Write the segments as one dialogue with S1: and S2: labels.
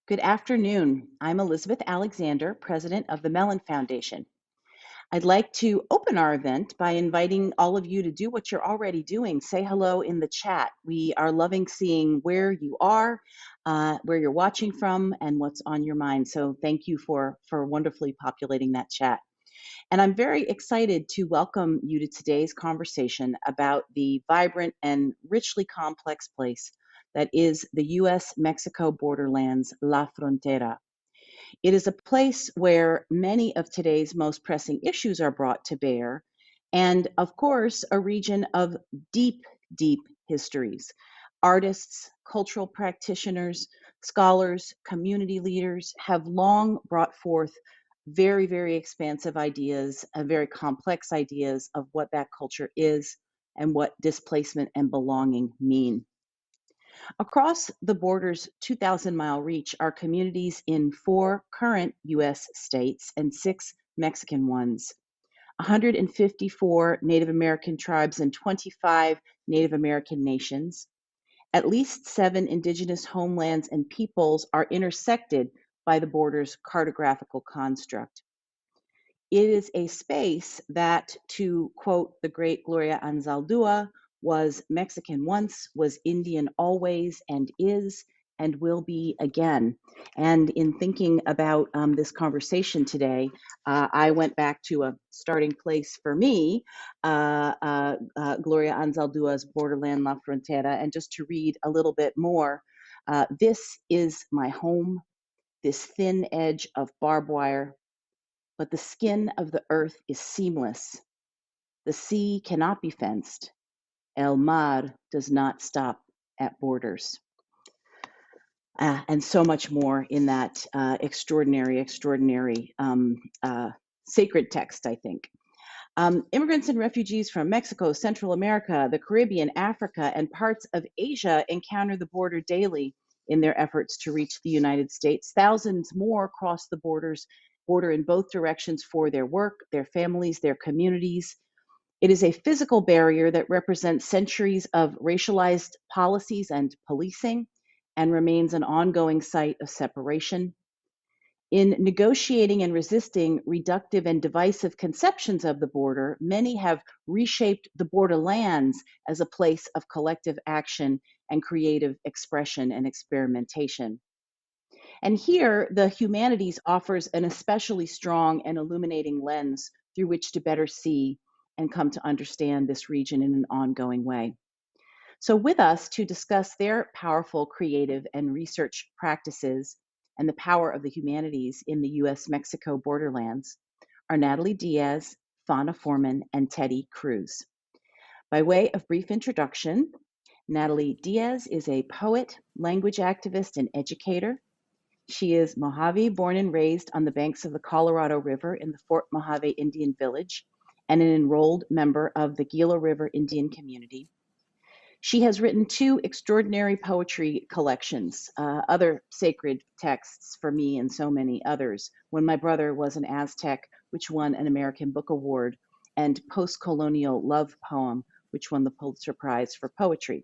S1: Good afternoon. I'm Elizabeth Alexander, president of the Mellon Foundation. I'd like to open our event by inviting all of you to do what you're already doing. Say hello in the chat. We are loving seeing where you are, where you're watching from, and what's on your mind. So thank you for wonderfully populating that chat. And I'm very excited to welcome you to today's conversation about the vibrant and richly complex place that is the US-Mexico borderlands, La Frontera. It is a place where many of today's most pressing issues are brought to bear, and of course, a region of deep, deep histories. Artists, cultural practitioners, scholars, community leaders have long brought forth very, very expansive ideas, very complex ideas of what that culture is and what displacement and belonging mean. Across the border's 2,000-mile reach are communities in 4 current U.S. states and 6 Mexican ones, 154 Native American tribes and 25 Native American nations. At least 7 indigenous homelands and peoples are intersected by the border's cartographical construct. It is a space that, to quote the great Gloria Anzaldúa, was Mexican once, was Indian always, and is, and will be again. And in thinking about this conversation today, I went back to a starting place for me, Gloria Anzaldúa's Borderland La Frontera, and just to read a little bit more. This is my home, this thin edge of barbed wire, but the skin of the earth is seamless. The sea cannot be fenced. El mar does not stop at borders. And so much more in that extraordinary sacred text, I think. Immigrants and refugees from Mexico, Central America, the Caribbean, Africa, and parts of Asia encounter the border daily in their efforts to reach the United States. Thousands more cross the border in both directions for their work, their families, their communities. It is a physical barrier that represents centuries of racialized policies and policing and remains an ongoing site of separation. In negotiating and resisting reductive and divisive conceptions of the border, many have reshaped the borderlands as a place of collective action and creative expression and experimentation. And here, the humanities offers an especially strong and illuminating lens through which to better see and come to understand this region in an ongoing way. So with us to discuss their powerful creative and research practices and the power of the humanities in the US-Mexico borderlands are Natalie Diaz, Fauna Forman, and Teddy Cruz. By way of brief introduction, Natalie Diaz is a poet, language activist, and educator. She is Mojave born and raised on the banks of the Colorado River in the Fort Mojave Indian Village and an enrolled member of the Gila River Indian community. She has written 2 extraordinary poetry collections, other sacred texts for me and so many others, When My Brother Was an Aztec, which won an American Book Award, and PostColonial Love Poem, which won the Pulitzer Prize for Poetry.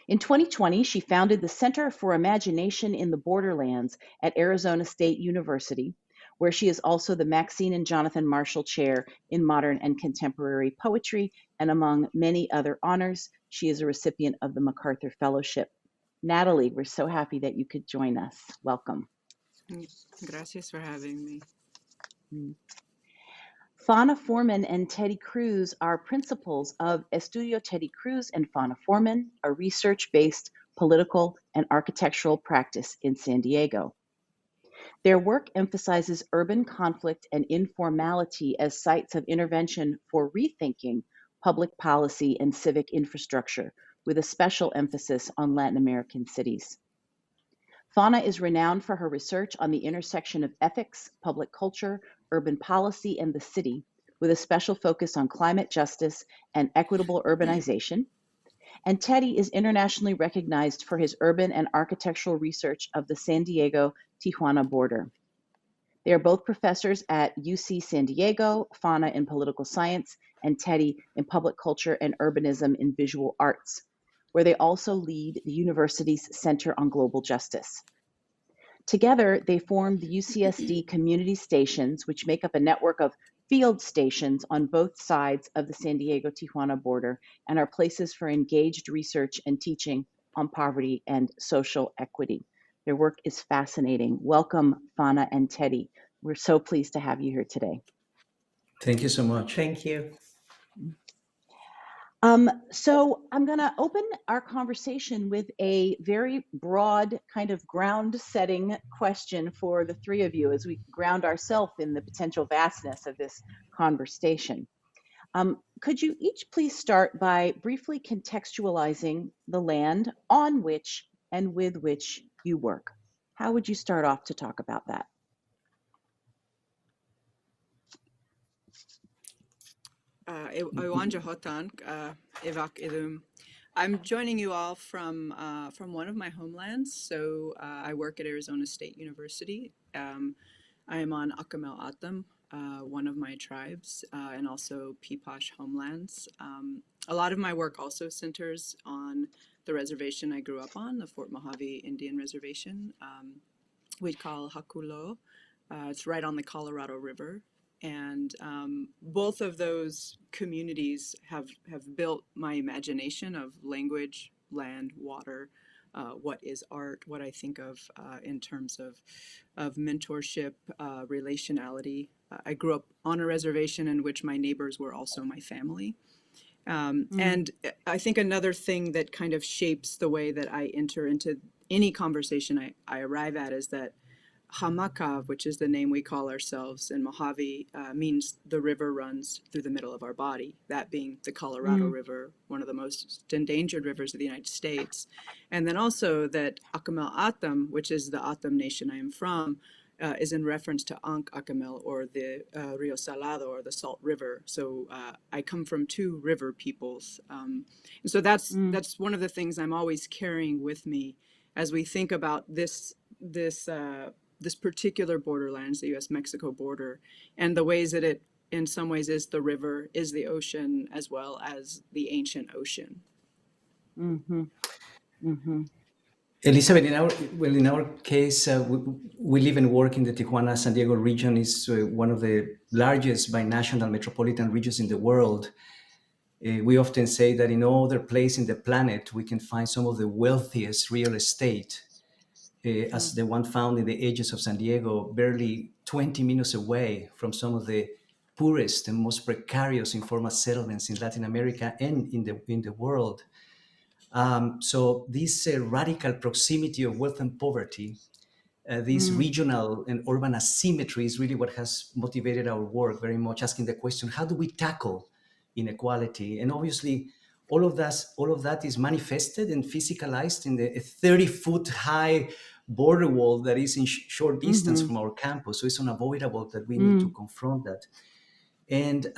S1: In 2020, she founded the Center for Imagination in the Borderlands at Arizona State University, where she is also the Maxine and Jonathan Marshall Chair in Modern and Contemporary Poetry, and among many other honors, she is a recipient of the MacArthur Fellowship. Natalie, we're so happy that you could join us. Welcome.
S2: Gracias for having me.
S1: Fauna Foreman and Teddy Cruz are principals of Estudio Teddy Cruz and Fauna Foreman, a research-based political and architectural practice in San Diego. Their work emphasizes urban conflict and informality as sites of intervention for rethinking public policy and civic infrastructure, with a special emphasis on Latin American cities. Fauna is renowned for her research on the intersection of ethics, public culture, urban policy, and the city, with a special focus on climate justice and equitable urbanization. And Teddy is internationally recognized for his urban and architectural research of the San Diego-Tijuana border. They are both professors at UC San Diego, Fauna in political science, and Teddy in public culture and urbanism in visual arts, where they also lead the university's Center on Global Justice. Together, they form the UCSD community stations, which make up a network of field stations on both sides of the San Diego-Tijuana border and are places for engaged research and teaching on poverty and social equity. Their work is fascinating. Welcome, Fauna and Teddy. We're so pleased to have you here today.
S3: Thank you so much.
S4: Thank you.
S1: So I'm going to open our conversation with a very broad kind of ground setting question for the three of you as we ground ourselves in the potential vastness of this conversation. Could you each please start by briefly contextualizing the land on which and with which you work? How would you start off to talk about that?
S2: I'm joining you all from one of my homelands. So I work at Arizona State University. I am on Akimel Atam, one of my tribes, and also Peepash homelands. A lot of my work also centers on the reservation I grew up on, the Fort Mojave Indian Reservation. We call Hakulo. It's right on the Colorado River. And both of those communities have built my imagination of language, land, water, what is art, what I think of in terms of mentorship, relationality. I grew up on a reservation in which my neighbors were also my family. And I think another thing that kind of shapes the way that I enter into any conversation I arrive at is that Hamakav, which is the name we call ourselves in Mojave, means the river runs through the middle of our body, that being the Colorado River, one of the most endangered rivers of the United States. And then also that Akimel Atam, which is the Atam nation I am from, is in reference to Ankh Akimel, or the Rio Salado, or the Salt River. So I come from two river peoples. And so that's one of the things I'm always carrying with me as we think about this particular borderlands, the U.S.-Mexico border, and the ways that it, in some ways, is the river, is the ocean, as well as the ancient ocean.
S3: Elizabeth, in our case, we live and work in the Tijuana, San Diego region. Is one of the largest binational metropolitan regions in the world. We often say that in no other place in the planet we can find some of the wealthiest real estate as the one found in the edges of San Diego, barely 20 minutes away from some of the poorest and most precarious informal settlements in Latin America and in the world. So this radical proximity of wealth and poverty, this regional and urban asymmetry is really what has motivated our work very much, asking the question, how do we tackle inequality? And obviously, all of that is manifested and physicalized in the 30-foot high border wall that is in short distance from our campus. So it's unavoidable that we need to confront that. And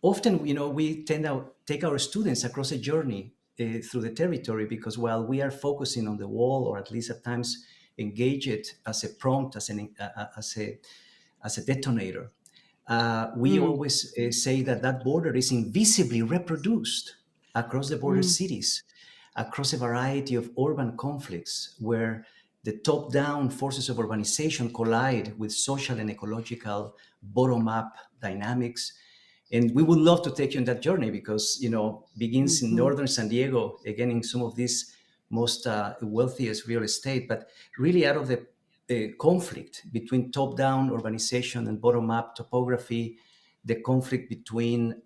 S3: often, we tend to take our students across a journey through the territory, because while we are focusing on the wall, or at least at times engage it as a prompt, as a detonator, we always say that border is invisibly reproduced across the border cities, across a variety of urban conflicts where the top-down forces of urbanization collide with social and ecological bottom-up dynamics. And we would love to take you on that journey, because, begins in northern San Diego, again, in some of these most wealthiest real estate, but really out of the conflict between top-down urbanization and bottom-up topography, the conflict between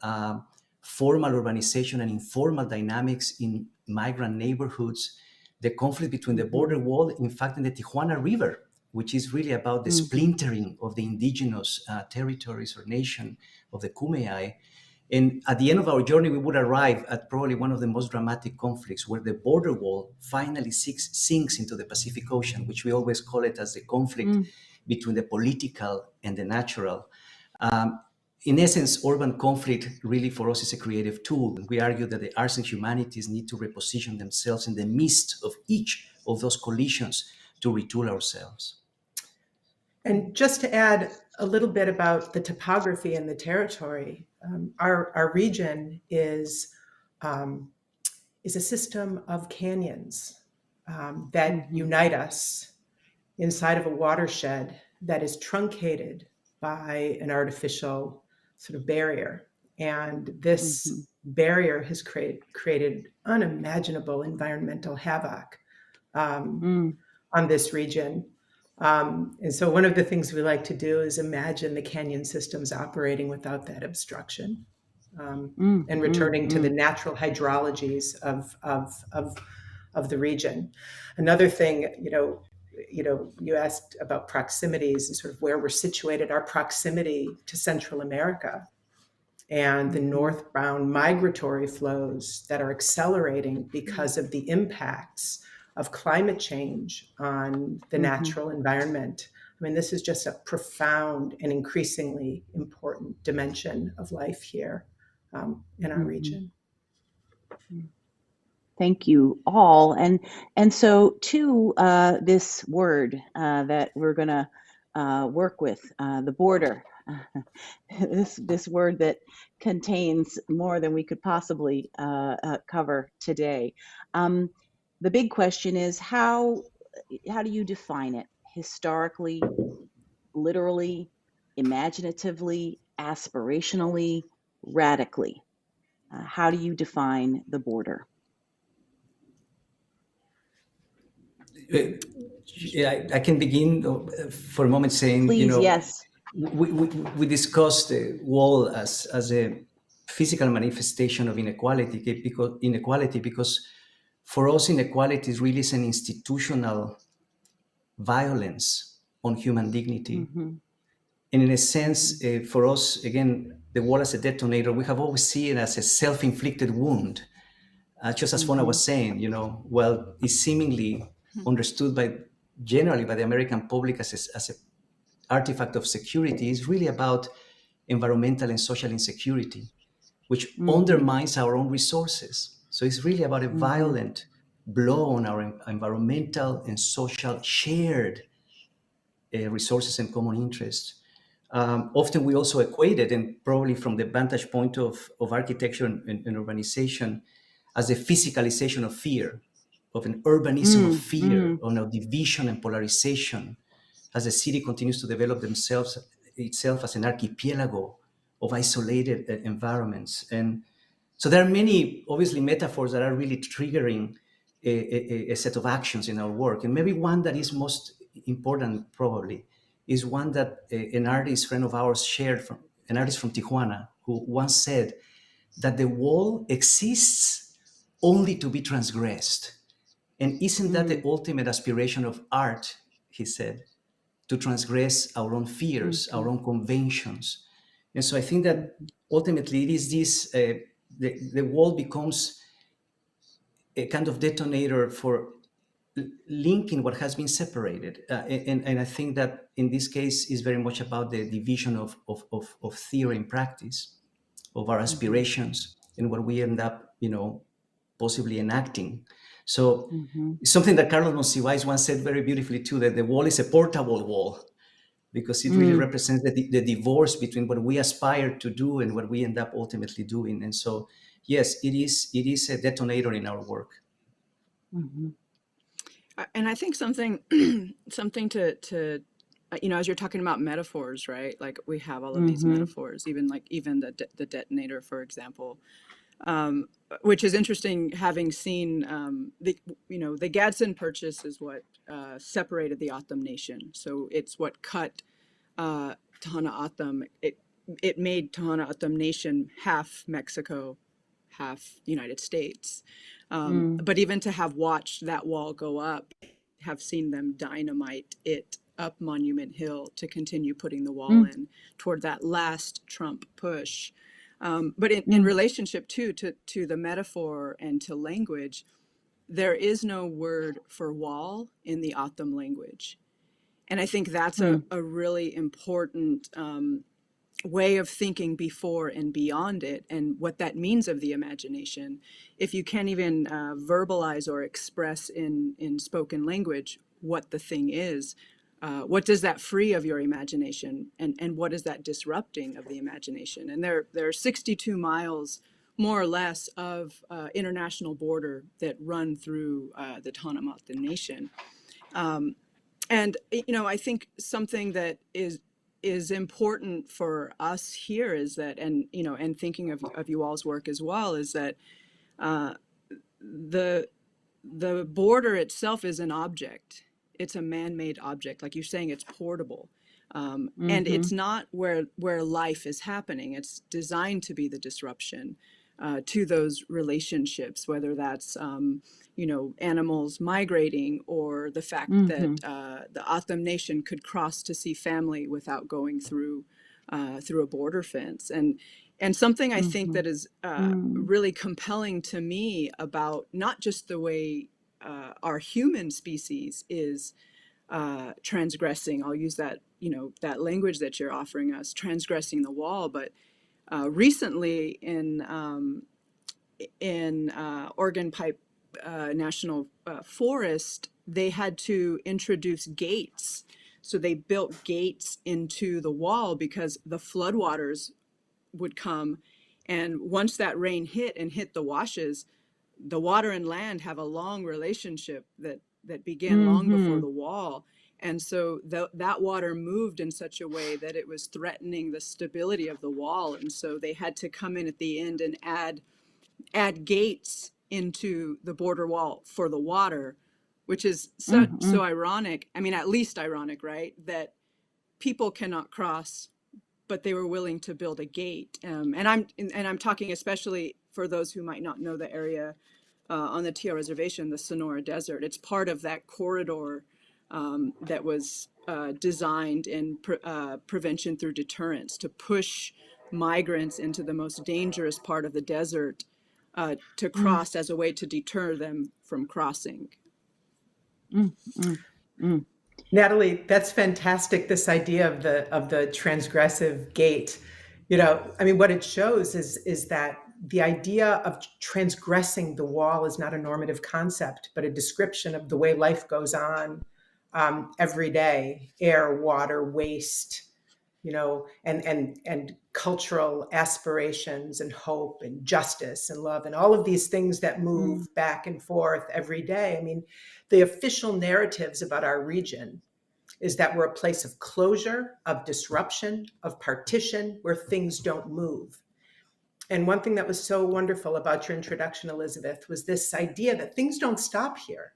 S3: formal urbanization and informal dynamics in migrant neighborhoods, the conflict between the border wall, in fact, in the Tijuana River, which is really about the splintering of the indigenous territories or nation of the Kumeyaay. And at the end of our journey, we would arrive at probably one of the most dramatic conflicts, where the border wall finally sinks into the Pacific Ocean, which we always call it as the conflict between the political and the natural. In essence, urban conflict really for us is a creative tool. We argue that the arts and humanities need to reposition themselves in the midst of each of those collisions to retool ourselves.
S4: And just to add a little bit about the topography and the territory, our region is a system of canyons that unite us inside of a watershed that is truncated by an artificial sort of barrier. And this barrier has created unimaginable environmental havoc on this region. And so one of the things we like to do is imagine the canyon systems operating without that obstruction, and returning to the natural hydrologies of the region. Another thing, you asked about proximities and sort of where we're situated. Our proximity to Central America and the northbound migratory flows that are accelerating because of the impacts of climate change on the natural environment. I mean, this is just a profound and increasingly important dimension of life here in our region.
S1: Thank you all. And so to this word that we're going to work with, the border, this word that contains more than we could possibly cover today. The big question is how do you define it historically, literally, imaginatively, aspirationally, radically? How do you define the border?
S3: I can begin for a moment saying,
S1: Please, yes.
S3: We discussed the wall as a physical manifestation of inequality because for us inequality is really an institutional violence on human dignity. And in a sense, for us, again, the wall as a detonator, we have always seen it as a self-inflicted wound. Just as Fonna was saying, well, it's seemingly understood generally by the American public as an artifact of security. Is really about environmental and social insecurity, which undermines our own resources. So it's really about a violent blow on our environmental and social shared resources and common interests. Often we also equate it, and probably from the vantage point of architecture and urbanization, as a physicalization of fear, of an urbanism of fear, on a division and polarization, as the city continues to develop itself as an archipelago of isolated environments. And so there are many, obviously, metaphors that are really triggering a set of actions in our work. And maybe one that is most important, probably, is one that an artist friend of ours shared, an artist from Tijuana, who once said that the wall exists only to be transgressed. And isn't that the ultimate aspiration of art, he said, to transgress our own fears, our own conventions? And so I think that ultimately it is this, the wall becomes a kind of detonator for linking what has been separated. And I think that in this case is very much about the division of theory and practice, of our aspirations, and what we end up, possibly enacting. So it's something that Carlos Monsiváis once said very beautifully too, that the wall is a portable wall, because it really represents the divorce between what we aspire to do and what we end up ultimately doing. And so, yes, it is a detonator in our work.
S2: And I think something to as you're talking about metaphors, right? Like we have all of these metaphors, even the detonator, for example, which is interesting, having seen the Gadsden Purchase is what separated the O'odham Nation. So it's what cut Tohono O'odham. It made Tohono O'odham Nation half Mexico, half United States. But even to have watched that wall go up, have seen them dynamite it up Monument Hill to continue putting the wall in toward that last Trump push. But in relationship to the metaphor and to language, there is no word for wall in the O'odham language. And I think that's a really important way of thinking before and beyond it, and what that means of the imagination. If you can't even verbalize or express in spoken language what the thing is, what does that free of your imagination, and what is that disrupting of the imagination? And there are 62 miles, more or less, of international border that run through the Tohono O'odham Nation. And I think something that is important for us here is that, and thinking of you all's work as well, is that the border itself is an object. It's a man-made object, like you're saying. It's portable, and it's not where life is happening. It's designed to be the disruption to those relationships, whether that's animals migrating, or the fact that the Atham Nation could cross to see family without going through a border fence. And something I think that is really compelling to me about not just the way our human species is transgressing, I'll use that, that language that you're offering us, transgressing the wall, but recently in Oregon Pipe National Forest, they had to introduce gates. So they built gates into the wall because the floodwaters would come, and once that rain hit the washes, the water and land have a long relationship that began long before the wall. And so that water moved in such a way that it was threatening the stability of the wall. And so they had to come in at the end and add gates into the border wall for the water, which is so ironic. I mean, at least ironic, right? That people cannot cross, but they were willing to build a gate. And I'm talking especially for those who might not know the area on the Teal Reservation, the Sonora Desert. It's part of that corridor that was designed in prevention through deterrence, to push migrants into the most dangerous part of the desert to cross as a way to deter them from crossing.
S4: Natalie, that's fantastic. This idea of the transgressive gate, I mean, what it shows is that the idea of transgressing the wall is not a normative concept, but a description of the way life goes on every day: air, water, waste, and cultural aspirations and hope and justice and love and all of these things that move back and forth every day. I mean, the official narratives about our region is that we're a place of closure, of disruption, of partition, where things don't move. And one thing that was so wonderful about your introduction, Elizabeth, was this idea that things don't stop here.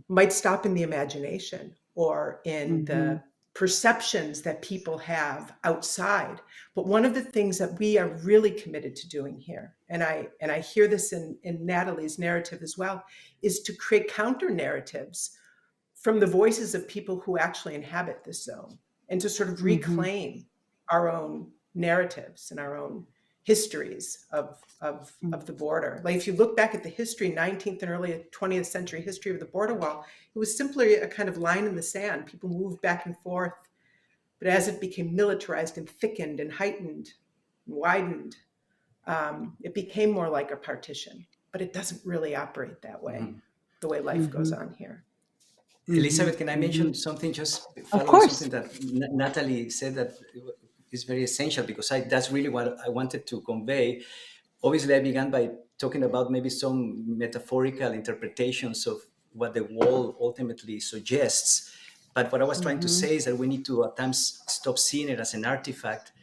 S4: Might stop in the imagination or in the perceptions that people have outside. But one of the things that we are really committed to doing here, and I hear this in Natalie's narrative as well, is to create counter narratives from the voices of people who actually inhabit this zone, and to sort of reclaim our own narratives and our own histories of the border. Like, if you look back at the history, 19th and early 20th century history of the border wall, it was simply a kind of line in the sand. People moved back and forth. But as it became militarized and thickened and heightened and widened, it became more like a partition. But it doesn't really operate that way, the way life goes on here.
S3: Elizabeth, can I mention something, just following something that Natalie said that is very essential, because that's really what I wanted to convey. Obviously, I began by talking about maybe some metaphorical interpretations of what the wall ultimately suggests. But what I was trying to say is that we need to at times stop seeing it as an artifact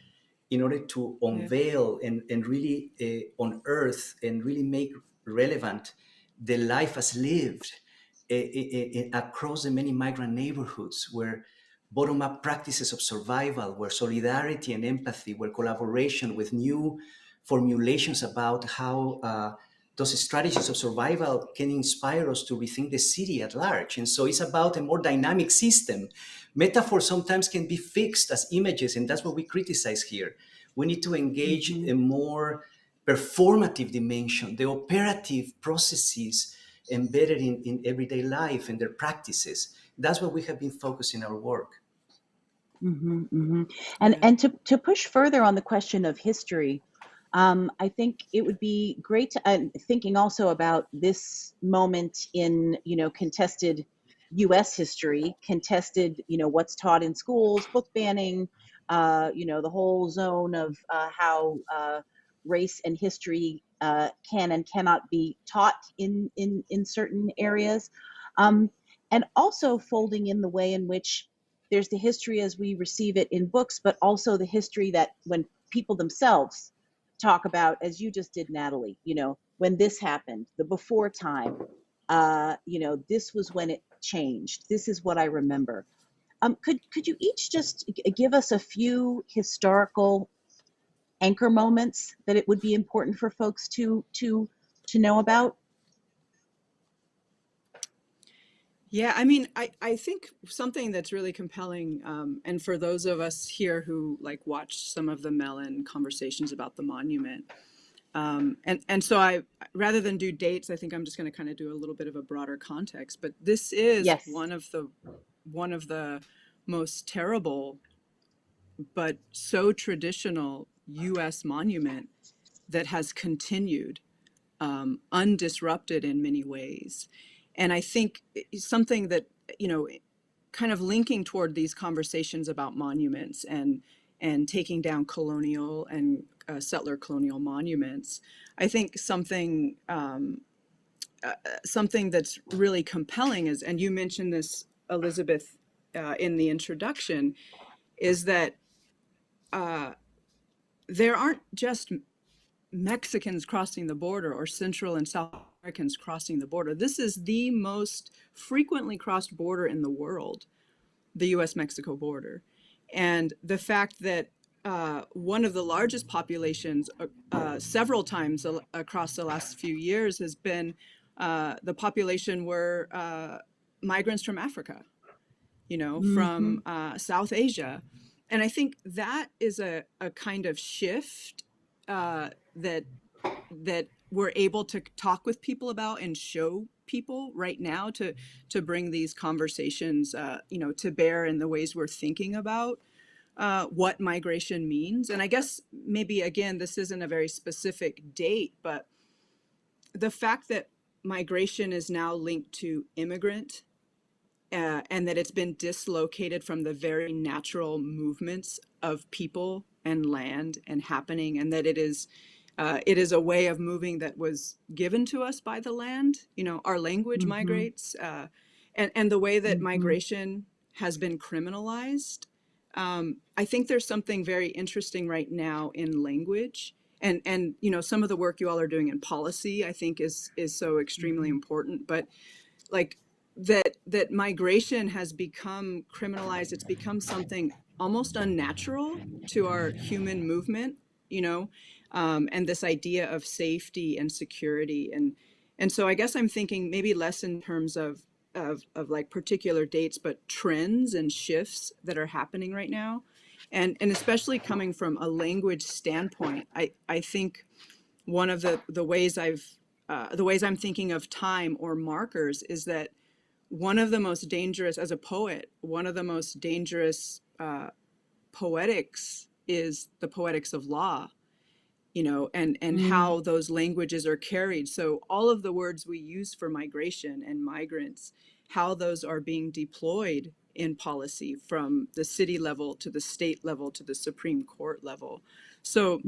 S3: in order to unveil and really unearth and really make relevant the life as lived across the many migrant neighborhoods, where bottom-up practices of survival, where solidarity and empathy, where collaboration with new formulations about how those strategies of survival can inspire us to rethink the city at large. And so it's about a more dynamic system. Metaphors sometimes can be fixed as images, and that's what we criticize here. We need to engage a more performative dimension, the operative processes embedded in everyday life and their practices. That's what we have been focusing our work.
S1: And to push further on the question of history, I think it would be great to, thinking also about this moment in, contested U.S. history, contested, what's taught in schools, book banning, the whole zone of how race and history can and cannot be taught in certain areas. and also folding in the way in which there's the history as we receive it in books, but also the history that when people themselves talk about, as you just did, Natalie, when this happened, the before time, this was when it changed. This is what I remember. Could you each just give us a few historical anchor moments that it would be important for folks to know about?
S2: Yeah, I mean, I think something that's really compelling, and for those of us here who like watched some of the Mellon conversations about the monument, and so rather than do dates, I think I'm just going to kind of do a little bit of a broader context. But this is
S1: Yes.
S2: one of the most terrible, but so traditional U.S. monument that has continued undisrupted in many ways. And I think something that, kind of linking toward these conversations about monuments and taking down colonial and settler colonial monuments, I think something that's really compelling is, and you mentioned this, Elizabeth, in the introduction, is that there aren't just Mexicans crossing the border or Central and South Americans crossing the border. This is the most frequently crossed border in the world, the US-Mexico border. And the fact that one of the largest populations several times across the last few years has been the population were migrants from Africa, from South Asia. And I think that is a kind of shift that we're able to talk with people about and show people right now to bring these conversations, to bear in the ways we're thinking about what migration means. And I guess maybe, again, this isn't a very specific date, but the fact that migration is now linked to immigrant and that it's been dislocated from the very natural movements of people and land and happening, and that it is a way of moving that was given to us by the land. Our language migrates, and the way that migration has been criminalized. I think there's something very interesting right now in language, and some of the work you all are doing in policy, I think, is so extremely important. But like that migration has become criminalized. It's become something almost unnatural to our human movement, and this idea of safety and security. And so I guess I'm thinking maybe less in terms of like particular dates, but trends and shifts that are happening right now. And especially coming from a language standpoint, I think one of the ways I'm thinking of time or markers is that one of the most dangerous, as a poet, one of the most dangerous poetics is the poetics of law, and how those languages are carried. So all of the words we use for migration and migrants, how those are being deployed in policy from the city level to the state level to the Supreme Court level. So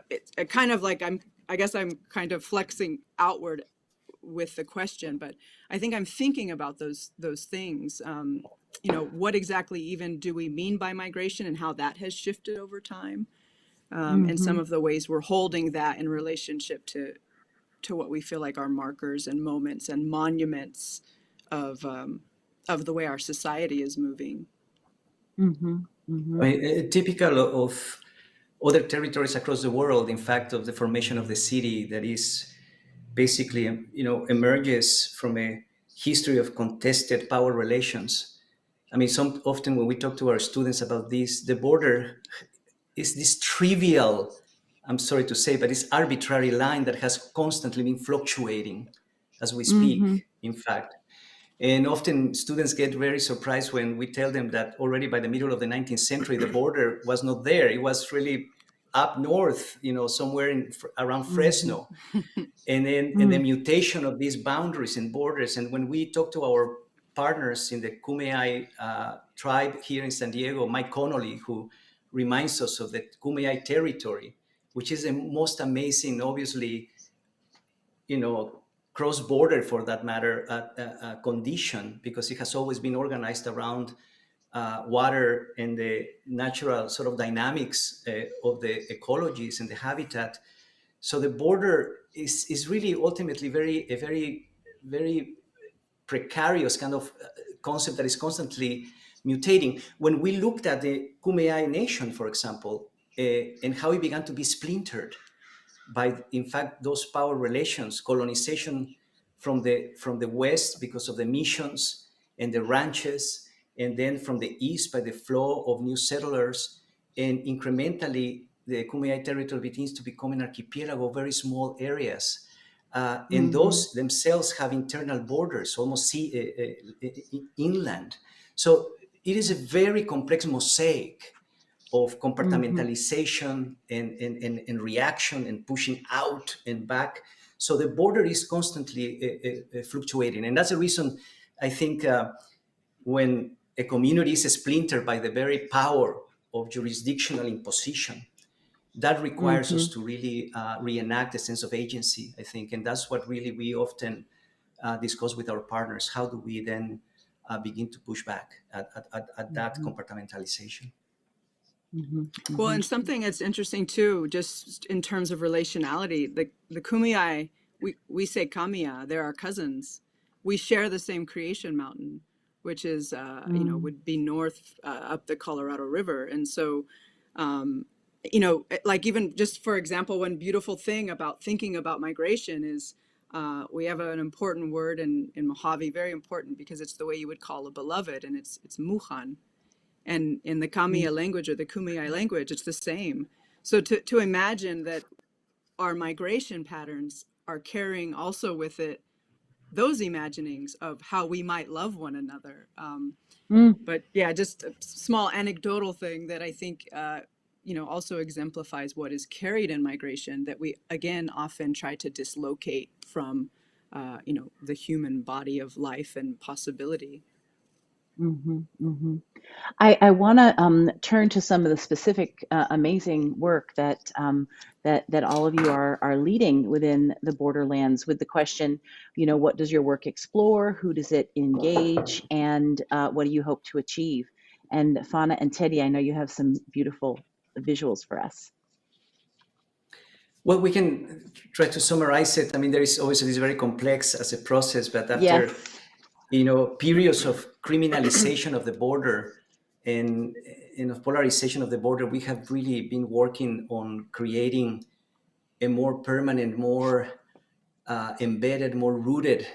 S2: it's kind of like I guess I'm kind of flexing outward with the question, but I think I'm thinking about those things. What exactly even do we mean by migration and how that has shifted over time, and some of the ways we're holding that in relationship to what we feel like are markers and moments and monuments of the way our society is moving.
S3: I mean, typical of other territories across the world, in fact, of the formation of the city that is basically, emerges from a history of contested power relations. I mean, often when we talk to our students about this, the border is this trivial, I'm sorry to say, but it's arbitrary line that has constantly been fluctuating as we speak, in fact. And often students get very surprised when we tell them that already by the middle of the 19th century, the border was not there. It was really up north, somewhere around Fresno. And then and the mutation of these boundaries and borders. And when we talk to our partners in the Kumeyaay tribe here in San Diego, Mike Connolly, who reminds us of the Kumeyaay territory, which is the most amazing, obviously, cross-border, for that matter, condition, because it has always been organized around water and the natural sort of dynamics of the ecologies and the habitat. So the border is really ultimately a very precarious kind of concept that is constantly mutating. When we looked at the Kumeyaay nation, for example, and how it began to be splintered by, in fact, those power relations, colonization from the west because of the missions and the ranches, and then from the east by the flow of new settlers, and incrementally the Kumeyaay territory begins to become an archipelago, very small areas. And those themselves have internal borders, almost inland. So it is a very complex mosaic of compartmentalization and reaction and pushing out and back. So the border is constantly fluctuating. And that's the reason I think when a community is splintered by the very power of jurisdictional imposition, that requires us to really reenact a sense of agency, I think. And that's what really we often discuss with our partners. How do we then begin to push back at that compartmentalization?
S2: Well, and something that's interesting too, just in terms of relationality, the Kumeyaay, we say Kamiya, they're our cousins. We share the same creation mountain, which is, would be north up the Colorado River. And so, like even just for example, one beautiful thing about thinking about migration is we have an important word in Mojave, very important because it's the way you would call a beloved, and it's muhan. And in the Kamiya language or the Kumeyaay language, it's the same. So to imagine that our migration patterns are carrying also with it those imaginings of how we might love one another. But yeah, just a small anecdotal thing that I think, also exemplifies what is carried in migration that we, again, often try to dislocate from, the human body of life and possibility.
S1: I want to turn to some of the specific amazing work that that all of you are leading within the Borderlands with the question, what does your work explore? Who does it engage? And what do you hope to achieve? And Fauna and Teddy, I know you have some beautiful visuals for us.
S3: Well, we can try to summarize it. I mean, there is always this very complex as a process, but after periods of criminalization of the border and of polarization of the border, we have really been working on creating a more permanent, more embedded, more rooted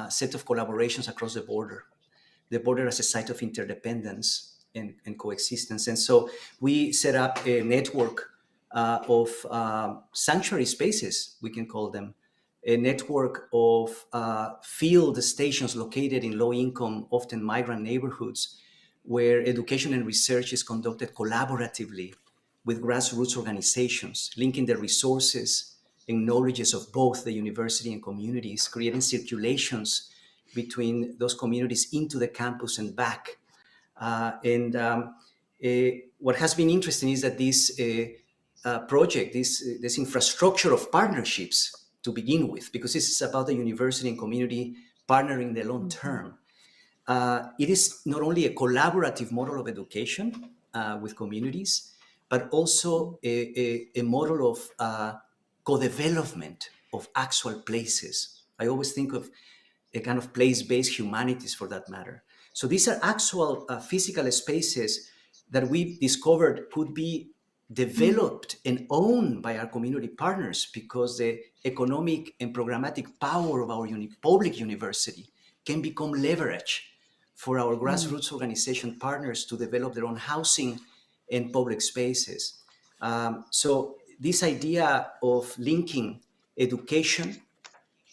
S3: set of collaborations across the border as a site of interdependence and coexistence. And so we set up a network of sanctuary spaces, we can call them, a network of field stations located in low-income, often migrant neighborhoods, where education and research is conducted collaboratively with grassroots organizations, linking the resources and knowledges of both the university and communities, creating circulations between those communities into the campus and back. What has been interesting is that this project, this infrastructure of partnerships to begin with, because this is about the university and community partnering the long term. It is not only a collaborative model of education with communities, but also a model of co-development of actual places. I always think of a kind of place-based humanities for that matter. So these are actual physical spaces that we've discovered could be developed and owned by our community partners because the economic and programmatic power of our public university can become leverage for our grassroots organization partners to develop their own housing and public spaces. So this idea of linking education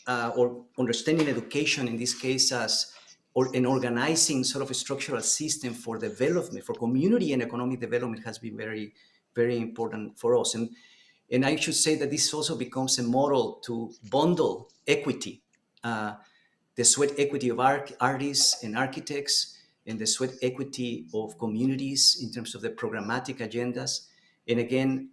S3: or understanding education in this case as an organizing sort of a structural system for development, for community and economic development has been very, very important for us. And I should say that this also becomes a model to bundle equity, the sweat equity of artists and architects, and the sweat equity of communities in terms of the programmatic agendas. And again,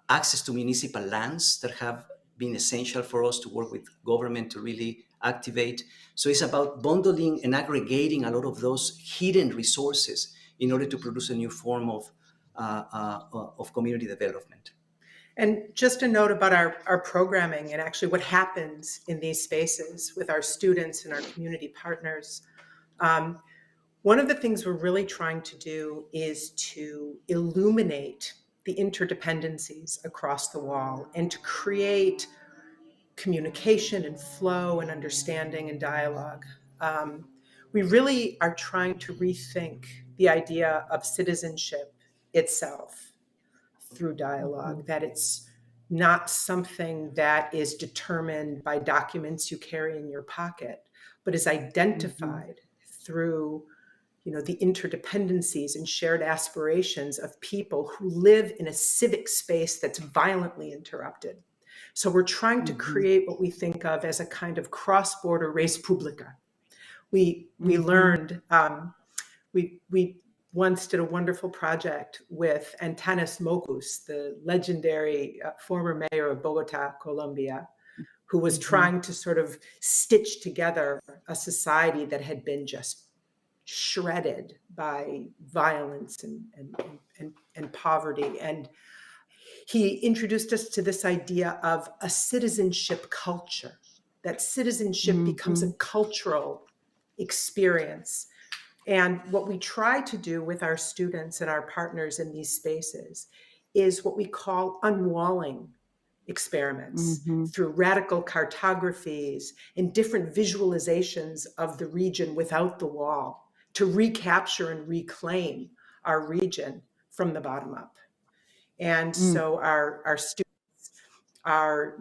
S3: access to municipal lands that have been essential for us to work with government to really activate. So it's about bundling and aggregating a lot of those hidden resources in order to produce a new form of community development.
S4: And just a note about our programming and actually what happens in these spaces with our students and our community partners. One of the things we're really trying to do is to illuminate the interdependencies across the wall and to create communication and flow and understanding and dialogue. We really are trying to rethink the idea of citizenship itself through dialogue, that it's not something that is determined by documents you carry in your pocket, but is identified through, the interdependencies and shared aspirations of people who live in a civic space that's violently interrupted. So we're trying to create what we think of as a kind of cross-border res publica. We learned, we once did a wonderful project with Antanas Mocus, the legendary former mayor of Bogota, Colombia, who was trying to sort of stitch together a society that had been just shredded by violence and poverty. And he introduced us to this idea of a citizenship culture, that citizenship becomes a cultural experience. And what we try to do with our students and our partners in these spaces is what we call unwalling experiments through radical cartographies and different visualizations of the region without the wall to recapture and reclaim our region from the bottom up. And so our students are,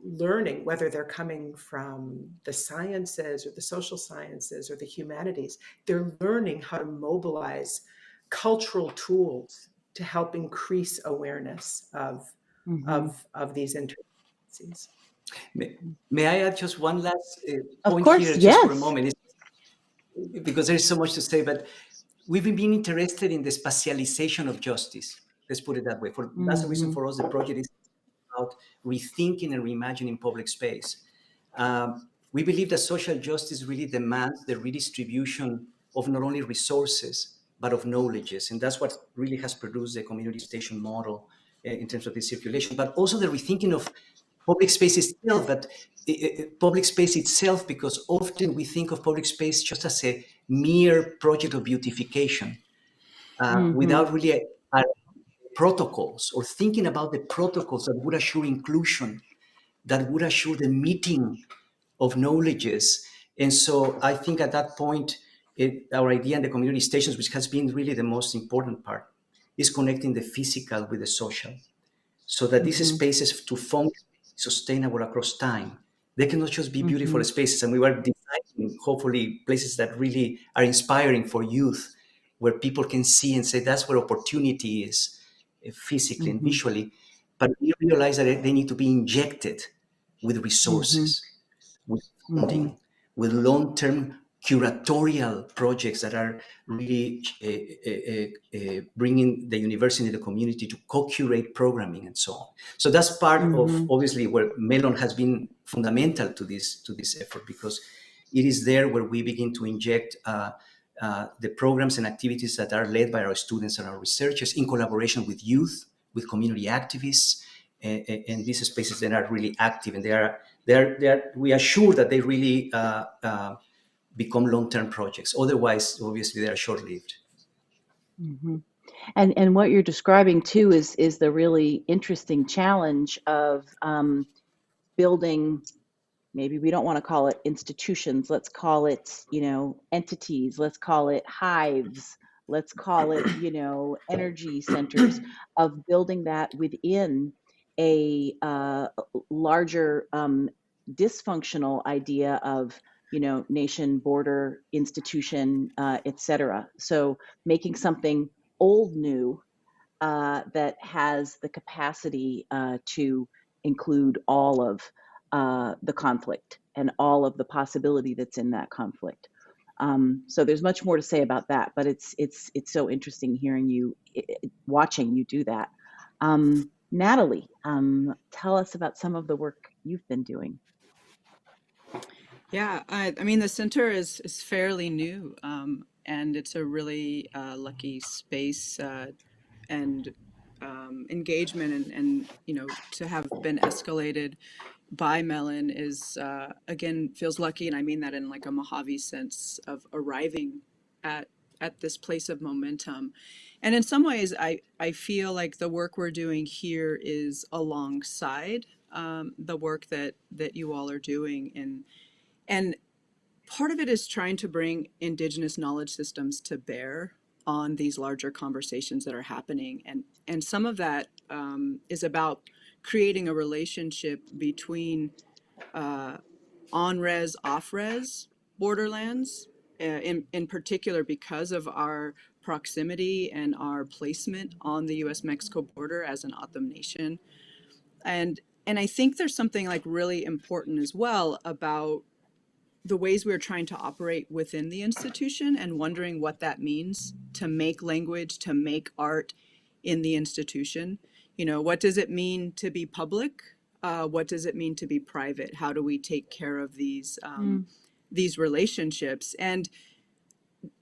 S4: learning, whether they're coming from the sciences or the social sciences or the humanities, they're learning how to mobilize cultural tools to help increase awareness of these interdependencies.
S3: May I add just one last
S1: Of
S3: point
S1: course,
S3: here, just
S1: yes.
S3: for a moment, because there's so much to say, but we've been interested in the spatialization of justice. Let's put it that way. That's the reason for us the project is about rethinking and reimagining public space. We believe that social justice really demands the redistribution of not only resources, but of knowledges. And that's what really has produced the community station model in terms of the circulation, but also the rethinking of public space itself, public space itself, because often we think of public space just as a mere project of beautification without really protocols or thinking about the protocols that would assure inclusion, that would assure the meeting of knowledges. And so I think at that point, our idea in the community stations, which has been really the most important part, is connecting the physical with the social, so that these spaces to function sustainable across time. They cannot just be beautiful spaces. And we were designing, hopefully, places that really are inspiring for youth, where people can see and say, that's where opportunity is, physically and visually. But we realize that they need to be injected with resources, with funding, with long-term curatorial projects that are really bringing the university and the community to co-curate programming and so on. So that's part of, obviously, where Mellon has been fundamental to this effort, because it is there where we begin to inject the programs and activities that are led by our students and our researchers in collaboration with youth, with community activists, and these spaces that are really active, and we are sure that they really become long-term projects. Otherwise, obviously, they are short-lived.
S1: And what you're describing too is the really interesting challenge of building. Maybe we don't want to call it institutions. Let's call it, entities. Let's call it hives. Let's call it, energy centers, of building that within a larger dysfunctional idea of, nation, border, institution, et cetera. So making something old new that has the capacity to include all of the conflict and all of the possibility that's in that conflict. So there's much more to say about that, but it's so interesting hearing you, watching you do that. Natalie, tell us about some of the work you've been doing.
S2: Yeah, I mean, the center is fairly new, and it's a really lucky space and engagement, and you know, to have been escalated by Mellon is again feels lucky, and I mean that in like a Mojave sense of arriving at this place of momentum. And in some ways, I feel like the work we're doing here is alongside the work that you all are doing, and part of it is trying to bring Indigenous knowledge systems to bear on these larger conversations that are happening. And some of that is about creating a relationship between on-res, off-res borderlands, in particular because of our proximity and our placement on the US-Mexico border as an O'odham nation. And I think there's something like really important as well about the ways we're trying to operate within the institution and wondering what that means to make language, to make art in the institution. You know, what does it mean to be public? What does it mean to be private? How do we take care of these relationships? And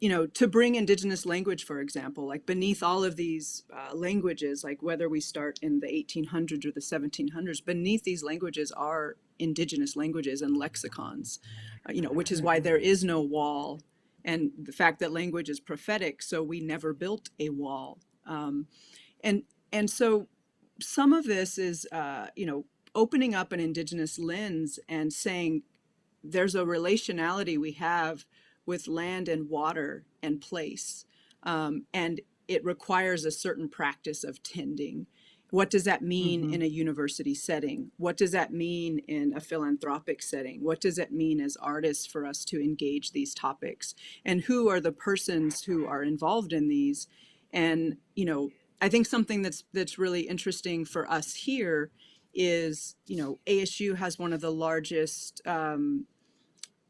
S2: you know, to bring Indigenous language, for example, like beneath all of these languages, like whether we start in the 1800s or the 1700s, beneath these languages are Indigenous languages and lexicons, you know, which is why there is no wall. And the fact that language is prophetic, so we never built a wall. And so some of this is, you know, opening up an Indigenous lens and saying there's a relationality we have with land and water and place. And it requires a certain practice of tending. What does that mean in a university setting? What does that mean in a philanthropic setting? What does it mean as artists for us to engage these topics? And who are the persons who are involved in these? And, you know, I think something that's really interesting for us here is, you know, ASU has one of the largest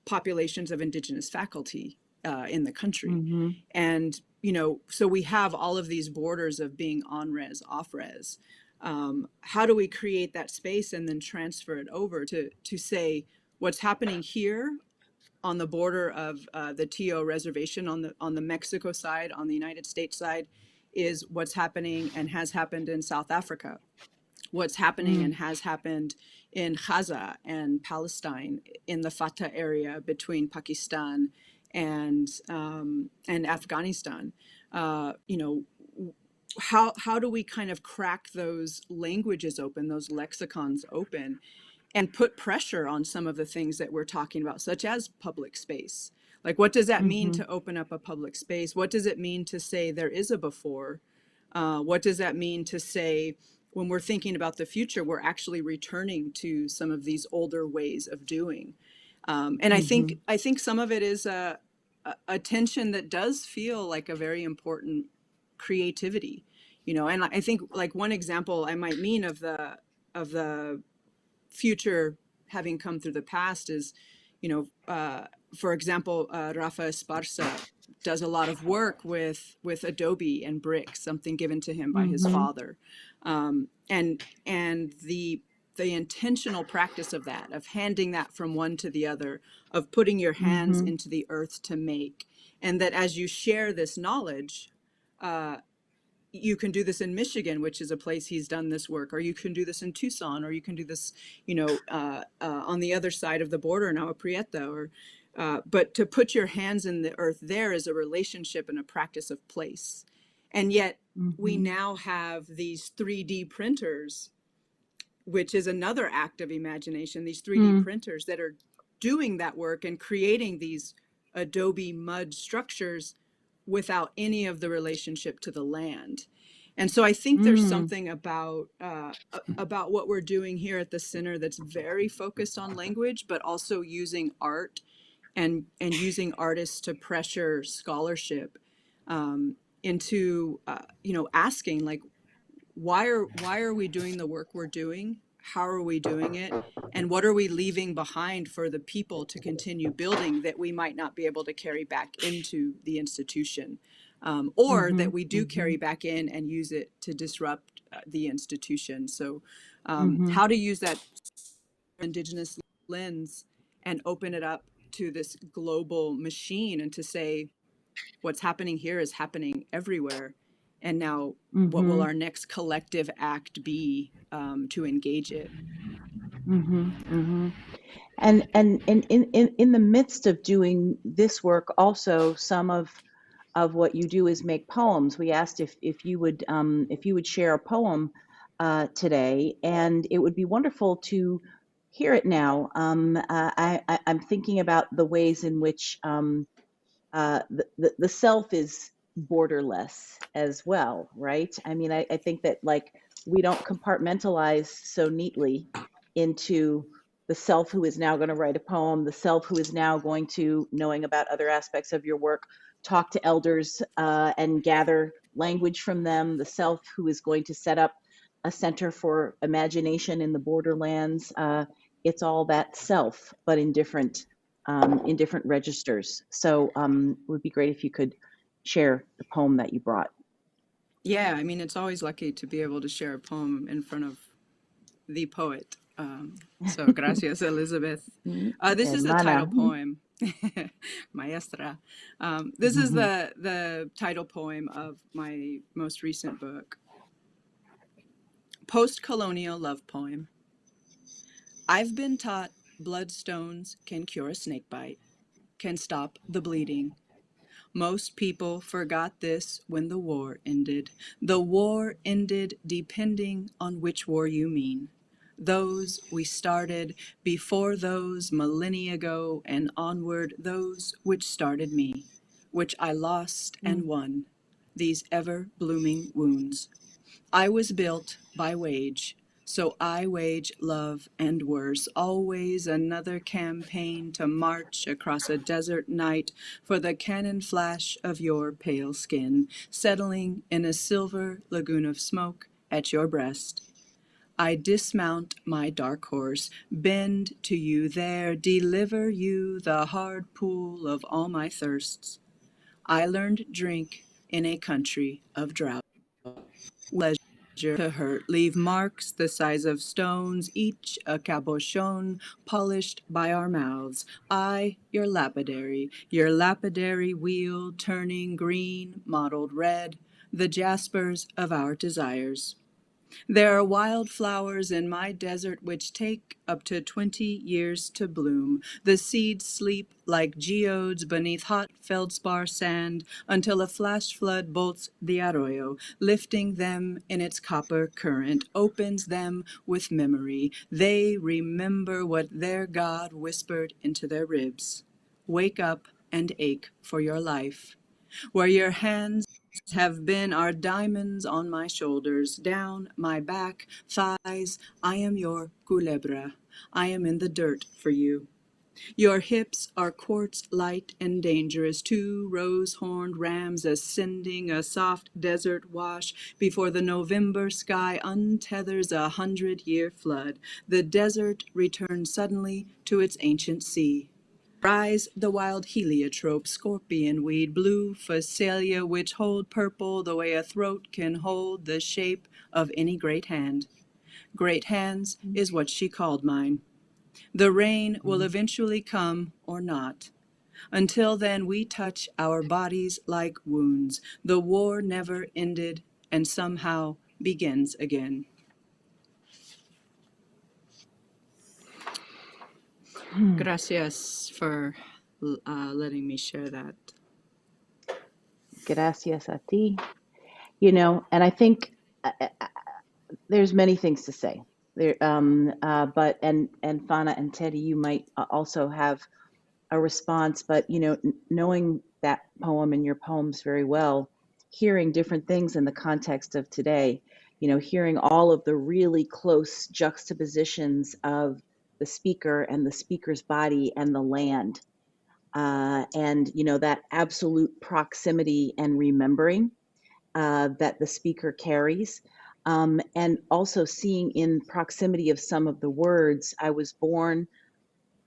S2: populations of Indigenous faculty in the country. And, you know, so we have all of these borders of being on-res, off-res. How do we create that space and then transfer it over to say what's happening here on the border of the TO reservation on the Mexico side, on the United States side, is what's happening and has happened in South Africa. What's happening and has happened in Gaza and Palestine, in the Fatah area between Pakistan and Afghanistan. You know, how do we kind of crack those languages open, those lexicons open, and put pressure on some of the things that we're talking about, such as public space? Like, what does that mean to open up a public space? What does it mean to say there is a before? What does that mean to say, when we're thinking about the future, we're actually returning to some of these older ways of doing? And I think some of it is a tension that does feel like a very important creativity, you know. And I think like one example I might mean of the future having come through the past is, you know, for example, Rafa Esparza does a lot of work with adobe and bricks, something given to him by his father, and the intentional practice of that, of handing that from one to the other, of putting your hands into the earth to make, and that as you share this knowledge, you can do this in Michigan, which is a place he's done this work, or you can do this in Tucson, or you can do this, you know, on the other side of the border now, at Prieta, or but to put your hands in the earth there is a relationship and a practice of place. And yet we now have these 3D printers, which is another act of imagination, these 3D printers that are doing that work and creating these adobe mud structures without any of the relationship to the land. And so I think there's something about what we're doing here at the center that's very focused on language, but also using art and using artists to pressure scholarship into you know, asking like, why are we doing the work we're doing? How are we doing it? And what are we leaving behind for the people to continue building that we might not be able to carry back into the institution, or that we do carry back in and use it to disrupt the institution? So how to use that Indigenous lens and open it up to this global machine and to say, what's happening here is happening everywhere. And now, what will
S1: Mm-hmm.
S2: our next collective act be to engage it?
S1: Mm-hmm. Mm-hmm. And in the midst of doing this work, also some of what you do is make poems. We asked if you would share a poem today, and it would be wonderful to hear it now. I'm thinking about the ways in which the self is borderless as well, right? I mean, I think that like we don't compartmentalize so neatly into the self who is now going to write a poem, the self who is now going to, knowing about other aspects of your work, talk to elders and gather language from them, the self who is going to set up a center for imagination in the borderlands. It's all that self, but in different registers. So it would be great if you could share the poem that you brought.
S2: Yeah, I mean, it's always lucky to be able to share a poem in front of the poet. So, gracias, Elizabeth. This is the title
S1: Hermana.
S2: poem, Maestra. This is the title poem of my most recent book, PostColonial Love Poem. I've been taught bloodstones can cure a snakebite, can stop the bleeding. Most people forgot this when the war ended. The war ended depending on which war you mean. Those we started before those millennia ago and onward those which started me, which I lost and won, these ever-blooming wounds. I was built by wage, so I wage love and worse. Always another campaign to march across a desert night for the cannon flash of your pale skin, settling in a silver lagoon of smoke at your breast. I dismount my dark horse, bend to you there, deliver you the hard pool of all my thirsts. I learned drink in a country of drought. Leisure to hurt, leave marks the size of stones, each a cabochon polished by our mouths. I, your lapidary wheel turning green, mottled red, the jaspers of our desires. There are wildflowers in my desert which take up to 20 years to bloom. The seeds sleep like geodes beneath hot feldspar sand until a flash flood bolts the arroyo, lifting them in its copper current, opens them with memory. They remember what their God whispered into their ribs. Wake up and ache for your life. Where your hands have been are diamonds on my shoulders, down my back, thighs. I am your culebra. I am in the dirt for you. Your hips are quartz light and dangerous, two rose-horned rams ascending a soft desert wash before the November sky untethers a 100-year flood. The desert returns suddenly to its ancient sea. Rise the wild heliotrope, scorpion weed, blue phacelia, which hold purple the way a throat can hold the shape of any great hand. Great hands is what she called mine. The rain will eventually come or not. Until then, we touch our bodies like wounds. The war never ended and somehow begins again. Gracias for letting me share that.
S1: Gracias a ti. You know, and I think there's many things to say there, but and Fauna and Teddy, you might also have a response. But you know, knowing that poem and your poems very well, hearing different things in the context of today, you know, hearing all of the really close juxtapositions of the speaker and the speaker's body and the land, and you know that absolute proximity and remembering that the speaker carries. And also seeing in proximity of some of the words, I was born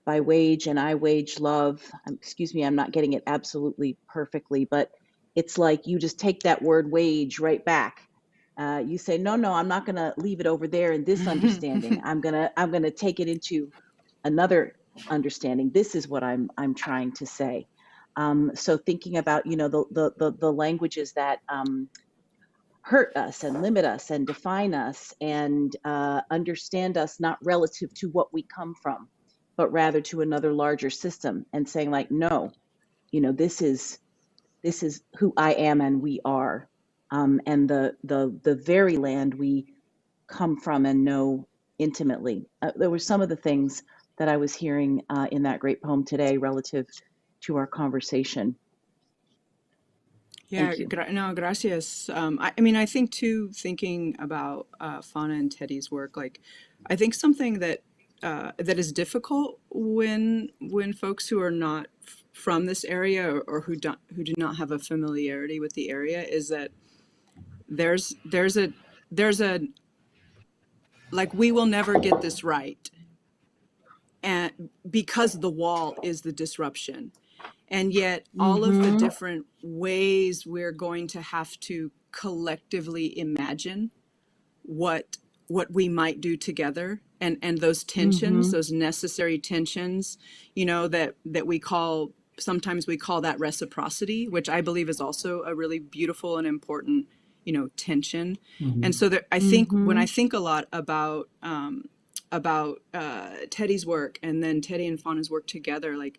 S1: by wage and I wage love. Excuse me, I'm not getting it absolutely perfectly, but it's like you just take that word wage right back You say, no, I'm not going to leave it over there in this understanding. I'm gonna take it into another understanding. This is what I'm trying to say. So thinking about, the languages that hurt us and limit us and define us and understand us not relative to what we come from, but rather to another larger system, and saying like, no, this is who I am and we are, and the very land we come from and know intimately. There were some of the things that I was hearing in that great poem today relative to our conversation.
S2: Yeah,
S1: Thank you.
S2: no, gracias. I mean, I think too, thinking about Fauna and Teddy's work, like, I think something that that is difficult when folks who are not from this area, or who do not have a familiarity with the area, is that there's a like, we will never get this right, and because the wall is the disruption. And yet all of the different ways we're going to have to collectively imagine what we might do together, and those tensions, those necessary tensions, that we call, sometimes we call that reciprocity, which I believe is also a really beautiful and important, tension. And so there, I think when I think a lot about Teddy's work, and then Teddy and Fauna's work together, like,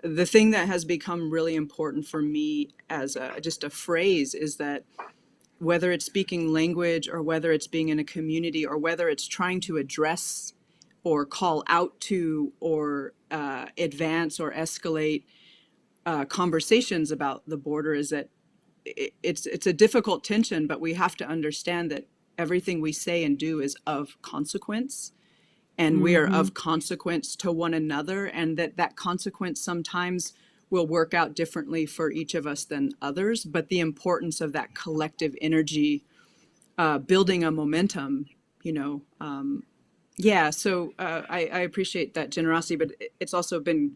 S2: the thing that has become really important for me as just a phrase is that whether it's speaking language, or whether it's being in a community, or whether it's trying to address or call out to, or advance or escalate conversations about the border, is that it's a difficult tension, but we have to understand that everything we say and do is of consequence. And we are of consequence to one another, and that consequence sometimes will work out differently for each of us than others. But the importance of that collective energy, building a momentum, yeah. So I appreciate that generosity, but it's also been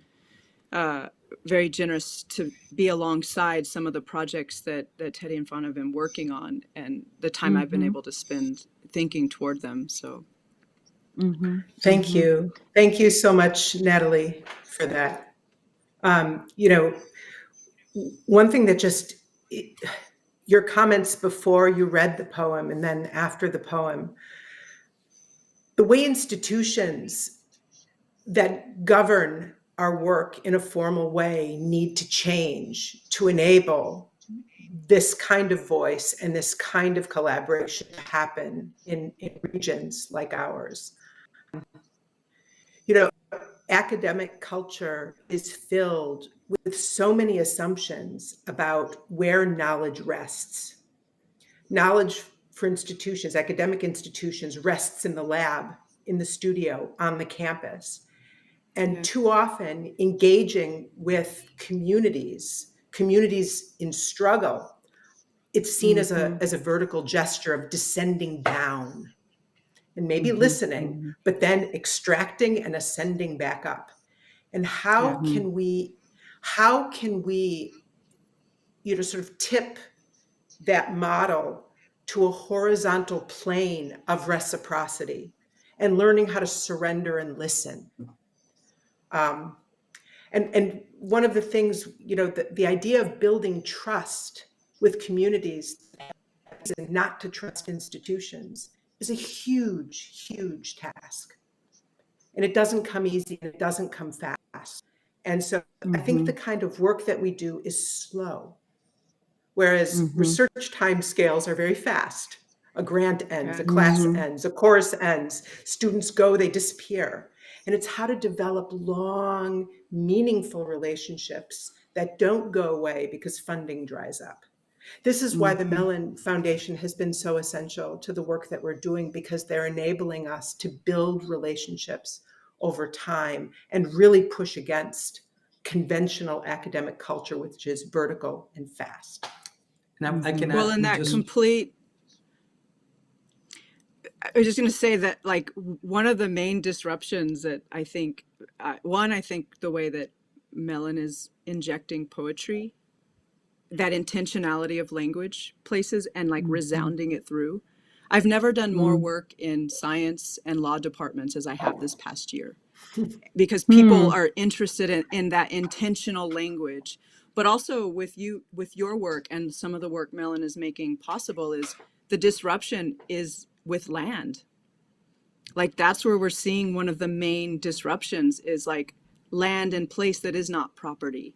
S2: very generous to be alongside some of the projects that Teddy and Fauna have been working on, and the time I've been able to spend thinking toward them. So.
S4: Thank you. Thank you so much, Natalie, for that. One thing that just, your comments before you read the poem and then after the poem, the way institutions that govern our work in a formal way need to change to enable this kind of voice and this kind of collaboration to happen in regions like ours. Academic culture is filled with so many assumptions about where knowledge rests. Knowledge for institutions, academic institutions, rests in the lab, in the studio, on the campus. And too often engaging with communities in struggle, it's seen as a vertical gesture of descending down. And maybe listening, but then extracting and ascending back up. And how can we, sort of tip that model to a horizontal plane of reciprocity, and learning how to surrender and listen. And one of the things, the idea of building trust with communities and not to trust institutions is a huge, huge task. And it doesn't come easy, and it doesn't come fast. And so I think the kind of work that we do is slow, whereas research timescales are very fast. A grant ends, a class ends, a course ends, students go, they disappear. And it's how to develop long, meaningful relationships that don't go away because funding dries up. This is why the Mellon Foundation has been so essential to the work that we're doing, because they're enabling us to build relationships over time and really push against conventional academic culture, which is vertical and fast.
S3: Now, I can
S2: Well, in that complete, I was just going to say that, like, one of the main disruptions that I think, I think the way that Mellon is injecting poetry, that intentionality of language places, and like resounding it through, I've never done more work in science and law departments as I have this past year, because people are interested in that intentional language. But also with your work and some of the work Mellon is making possible, is the disruption is with land. Like, that's where we're seeing one of the main disruptions, is like land in place that is not property,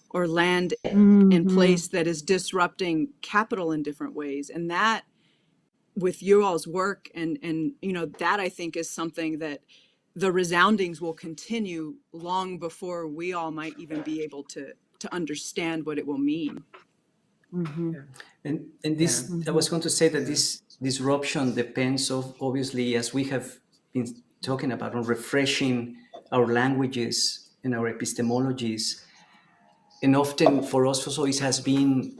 S2: or land in place that is disrupting capital in different ways. And that, with you all's work, and you know, that I think is something that the resoundings will continue long before we all might even be able to understand what it will mean.
S3: And this, I was going to say that this disruption depends of, obviously, as we have been talking about, on refreshing our languages and our epistemologies. And often for us also, it has been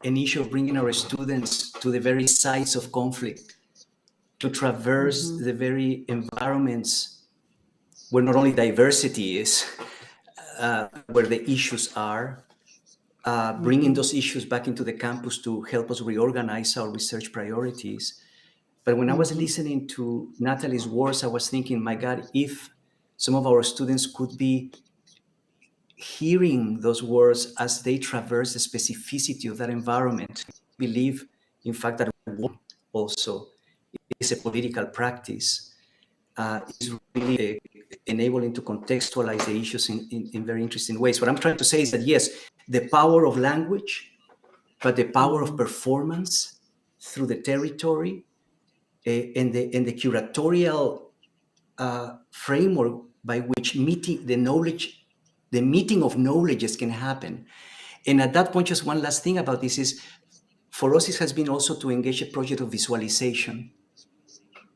S3: an issue of bringing our students to the very sites of conflict, to traverse the very environments where not only diversity is, where the issues are, bringing those issues back into the campus to help us reorganize our research priorities. But when I was listening to Natalie's words, I was thinking, my God, if some of our students could be hearing those words as they traverse the specificity of that environment, I believe, in fact, that war also is a political practice, is really enabling to contextualize the issues in very interesting ways. What I'm trying to say is that, yes, the power of language, but the power of performance through the territory, and the curatorial framework by which the meeting of knowledges can happen. And at that point, just one last thing about this is, for us, it has been also to engage a project of visualization,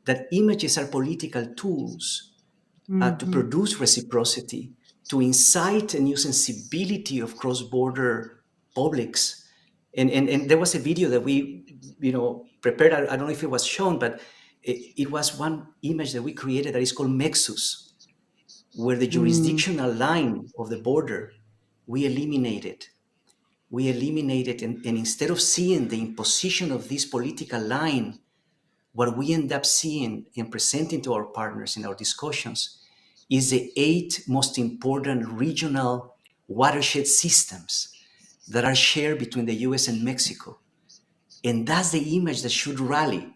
S3: that images are political tools to produce reciprocity, to incite a new sensibility of cross-border publics. And there was a video that we, prepared. I don't know if it was shown, but it was one image that we created that is called Mexus, where the jurisdictional line of the border, we eliminated. And instead of seeing the imposition of this political line, what we end up seeing and presenting to our partners in our discussions is the 8 most important regional watershed systems that are shared between the US and Mexico. And that's the image that should rally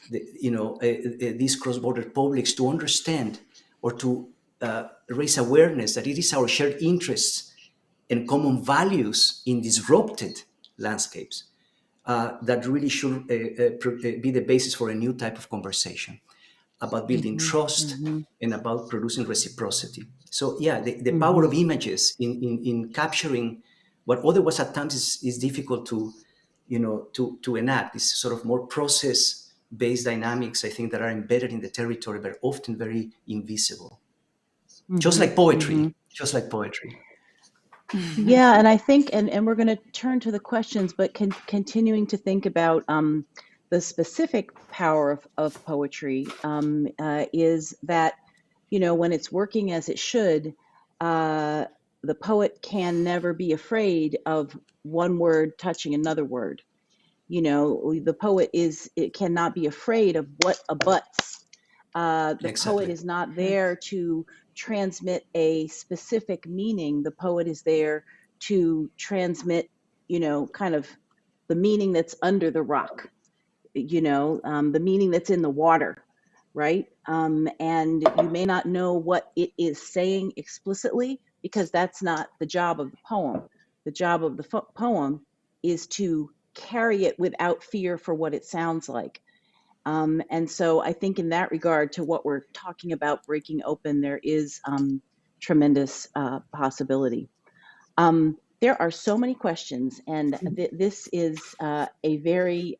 S3: these cross-border publics to understand, or to raise awareness that it is our shared interests and common values in disrupted landscapes that really should be the basis for a new type of conversation about building trust and about producing reciprocity. So yeah, the power of images in capturing what otherwise at times is difficult to enact, is sort of more process-based dynamics, I think, that are embedded in the territory, but often very invisible. Just like poetry.
S1: Yeah, and I think, and we're going to turn to the questions, but continuing to think about the specific power of poetry is that, when it's working as it should, the poet can never be afraid of one word touching another word. The poet cannot be afraid of what abuts. The
S3: Exactly.
S1: poet is not there to transmit a specific meaning. The poet is there to transmit, kind of the meaning that's under the rock, the meaning that's in the water, right? And you may not know what it is saying explicitly, because that's not the job of the poem. The job of the poem is to carry it without fear for what it sounds like. And so I think in that regard, to what we're talking about breaking open, there is tremendous possibility. There are so many questions, and this is a very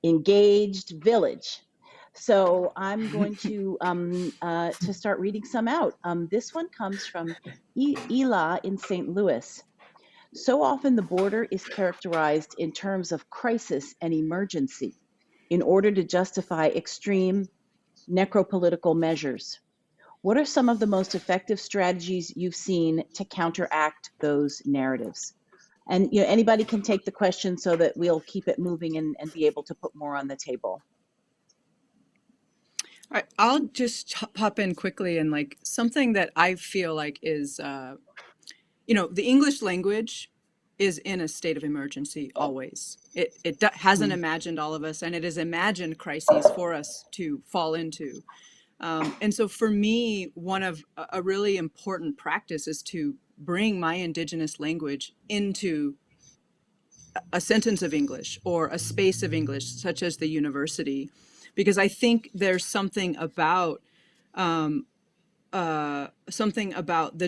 S1: engaged village. So I'm going to start reading some out. This one comes from Ela in St. Louis. So often the border is characterized in terms of crisis and emergency in order to justify extreme necropolitical measures. What are some of the most effective strategies you've seen to counteract those narratives? And anybody can take the question so that we'll keep it moving and be able to put more on the table.
S2: I'll just pop in quickly, and like something that I feel like is, the English language is in a state of emergency always. It hasn't imagined all of us, and it has imagined crises for us to fall into. And so for me, one of a really important practice is to bring my Indigenous language into a sentence of English or a space of English, such as the university, because I think there's something about the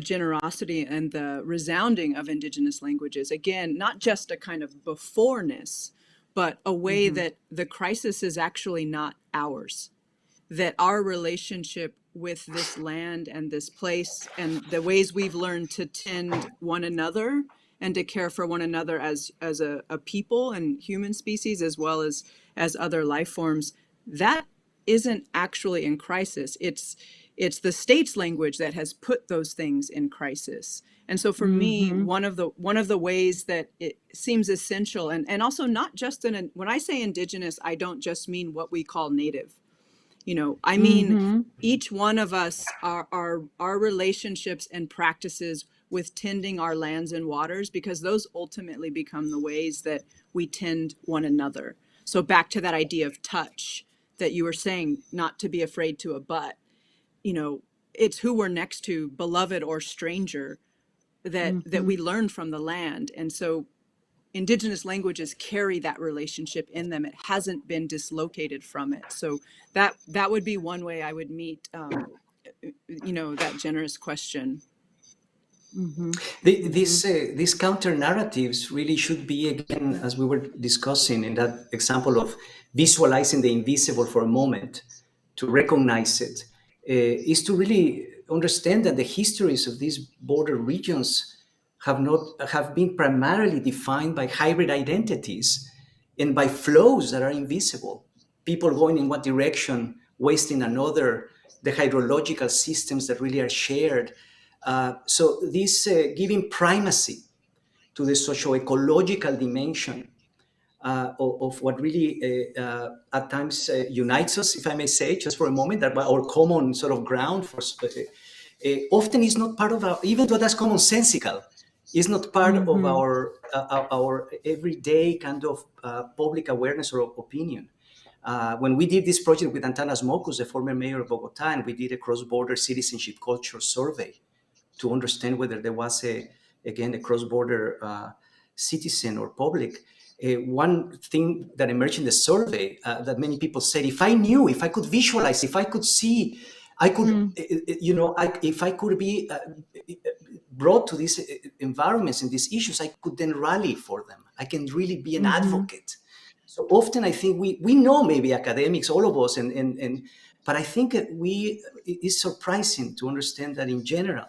S2: generosity and the resounding of Indigenous languages. Again, not just a kind of beforeness, but a way that the crisis is actually not ours, that our relationship with this land and this place and the ways we've learned to tend one another and to care for one another as a people and human species, as well as other life forms, that isn't actually in crisis. It's the state's language that has put those things in crisis. And so for me, one of the ways that it seems essential, and also not just when I say Indigenous, I don't just mean what we call Native. I mean, each one of us, our relationships and practices with tending our lands and waters, because those ultimately become the ways that we tend one another. So back to that idea of touch that you were saying, not to be afraid to abut, it's who we're next to, beloved or stranger, that we learn from the land. And so Indigenous languages carry that relationship in them. It hasn't been dislocated from it. So that would be one way I would meet, that generous question.
S3: These counter narratives really should be, again, as we were discussing in that example of visualizing the invisible for a moment, to recognize it, is to really understand that the histories of these border regions have been primarily defined by hybrid identities and by flows that are invisible. People going in one direction, wasting another, the hydrological systems that really are shared. So this giving primacy to the socio-ecological dimension of what really at times unites us, if I may say, just for a moment, that our common sort of ground for often is not part of our, even though that's commonsensical, is not part of our everyday kind of public awareness or opinion. When we did this project with Antanas Mocus, the former mayor of Bogota, and we did a cross-border citizenship culture survey to understand whether there was a cross-border citizen or public. One thing that emerged in the survey that many people said, if I could visualize, if I could see, I could, if I could be brought to these environments and these issues, I could then rally for them. I can really be an advocate. So often I think we know, maybe academics, all of us, but I think it's surprising to understand that in general,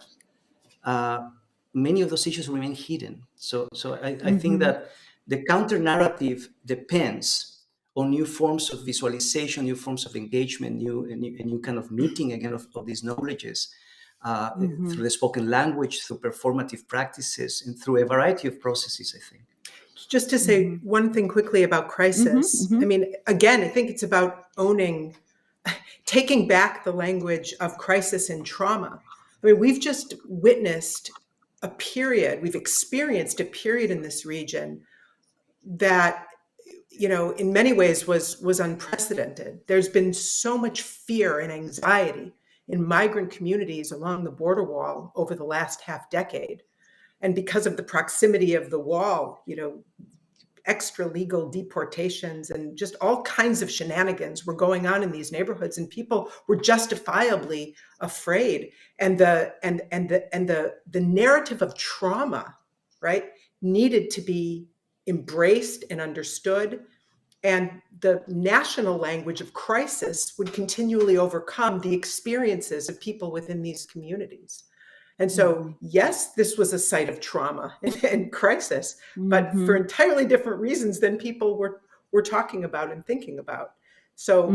S3: many of those issues remain hidden. So I think that the counter narrative depends on new forms of visualization, new forms of engagement, new kind of meeting again of these knowledges through the spoken language, through performative practices, and through a variety of processes, I think.
S4: Just to say one thing quickly about crisis. I mean, again, I think it's about taking back the language of crisis and trauma. I mean, we've just witnessed we've experienced a period in this region that, in many ways was unprecedented. There's been so much fear and anxiety in migrant communities along the border wall over the last half decade. And because of the proximity of the wall, extra legal deportations and just all kinds of shenanigans were going on in these neighborhoods, and people were justifiably afraid. And the narrative of trauma, right, needed to be embraced and understood. And the national language of crisis would continually overcome the experiences of people within these communities. And so, yes, this was a site of trauma and crisis, but for entirely different reasons than people were talking about and thinking about. So,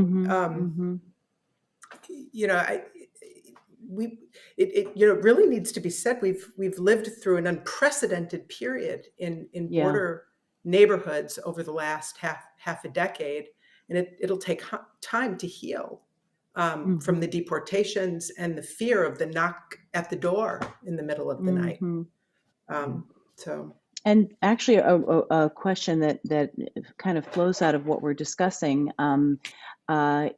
S4: it really needs to be said. We've lived through an unprecedented period in
S1: Yeah.
S4: border neighborhoods over the last half a decade, and it'll take time to heal from the deportations and the fear of the knock at the door in the middle of the night. So.
S1: And actually, a question that kind of flows out of what we're discussing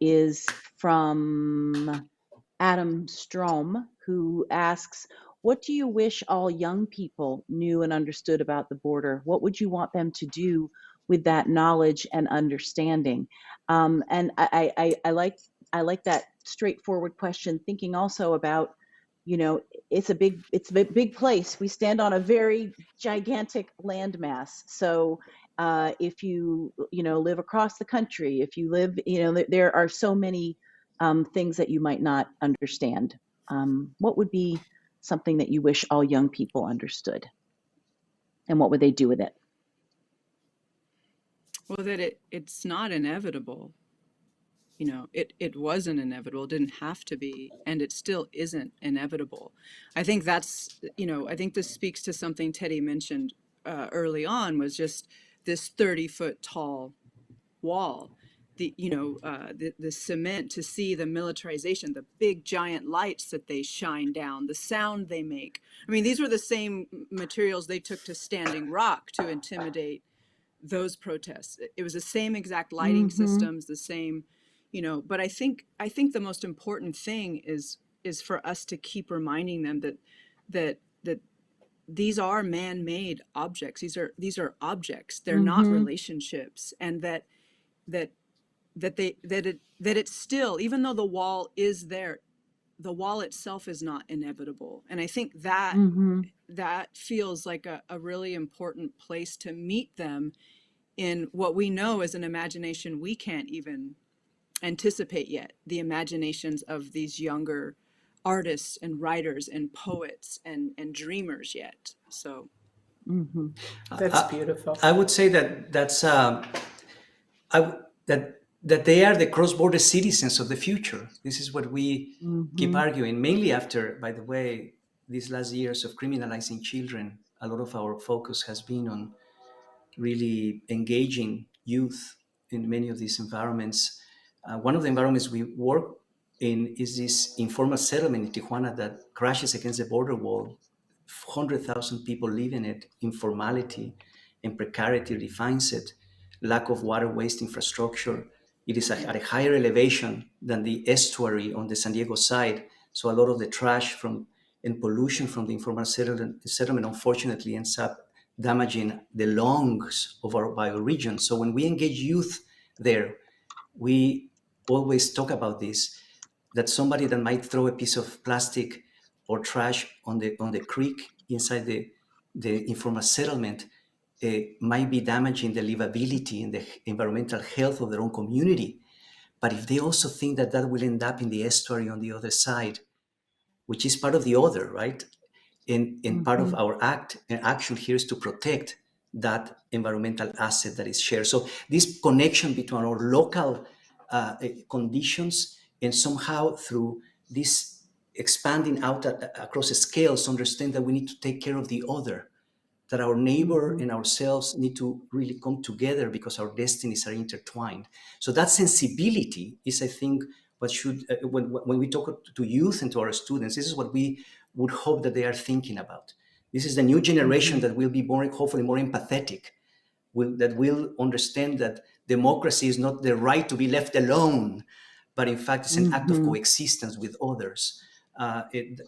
S1: is from Adam Strom, who asks, what do you wish all young people knew and understood about the border? What would you want them to do with that knowledge and understanding? And I like that straightforward question, thinking also about, it's a big place. We stand on a very gigantic landmass. So if you live across the country, if you live, there are so many things that you might not understand. What would be something that you wish all young people understood? And what would they do with it?
S2: Well, that it's not inevitable. It wasn't inevitable, it didn't have to be, and it still isn't inevitable. I think that's, I think this speaks to something Teddy mentioned early on, was just this 30-foot tall wall. The cement, to see the militarization, the big giant lights that they shine down, the sound they make. I mean, these were the same materials they took to Standing Rock to intimidate those protests. It was the same exact lighting systems, the same, but I think the most important thing is for us to keep reminding them that these are man-made objects. These are objects. They're not relationships, and that it's still, even though the wall is there, the wall itself is not inevitable. And I think that that feels like a really important place to meet them in what we know is an imagination we can't even anticipate yet, the imaginations of these younger artists and writers and poets and dreamers yet. So
S4: that's beautiful.
S3: I would say that's that they are the cross-border citizens of the future. This is what we keep arguing, mainly after, by the way, these last years of criminalizing children. A lot of our focus has been on really engaging youth in many of these environments. One of the environments we work in is this informal settlement in Tijuana that crashes against the border wall. 100,000 people live in it. Informality and precarity defines it. Lack of water waste infrastructure. It is at a higher elevation than the estuary on the San Diego side. So a lot of the trash and pollution from the informal settlement unfortunately ends up damaging the lungs of our bioregion. So when we engage youth there, we always talk about this, that somebody that might throw a piece of plastic or trash on the creek inside the informal settlement might be damaging the livability and the environmental health of their own community. But if they also think that will end up in the estuary on the other side, which is part of the other, right? And part of our action here is to protect that environmental asset that is shared. So this connection between our local conditions and somehow through this expanding out across scales, understand that we need to take care of the other, that our neighbor and ourselves need to really come together because our destinies are intertwined. So that sensibility is, I think, what should, when we talk to youth and to our students, this is what we would hope that they are thinking about. This is the new generation that will be hopefully more empathetic, that will understand that democracy is not the right to be left alone, but in fact it's an act of coexistence with others.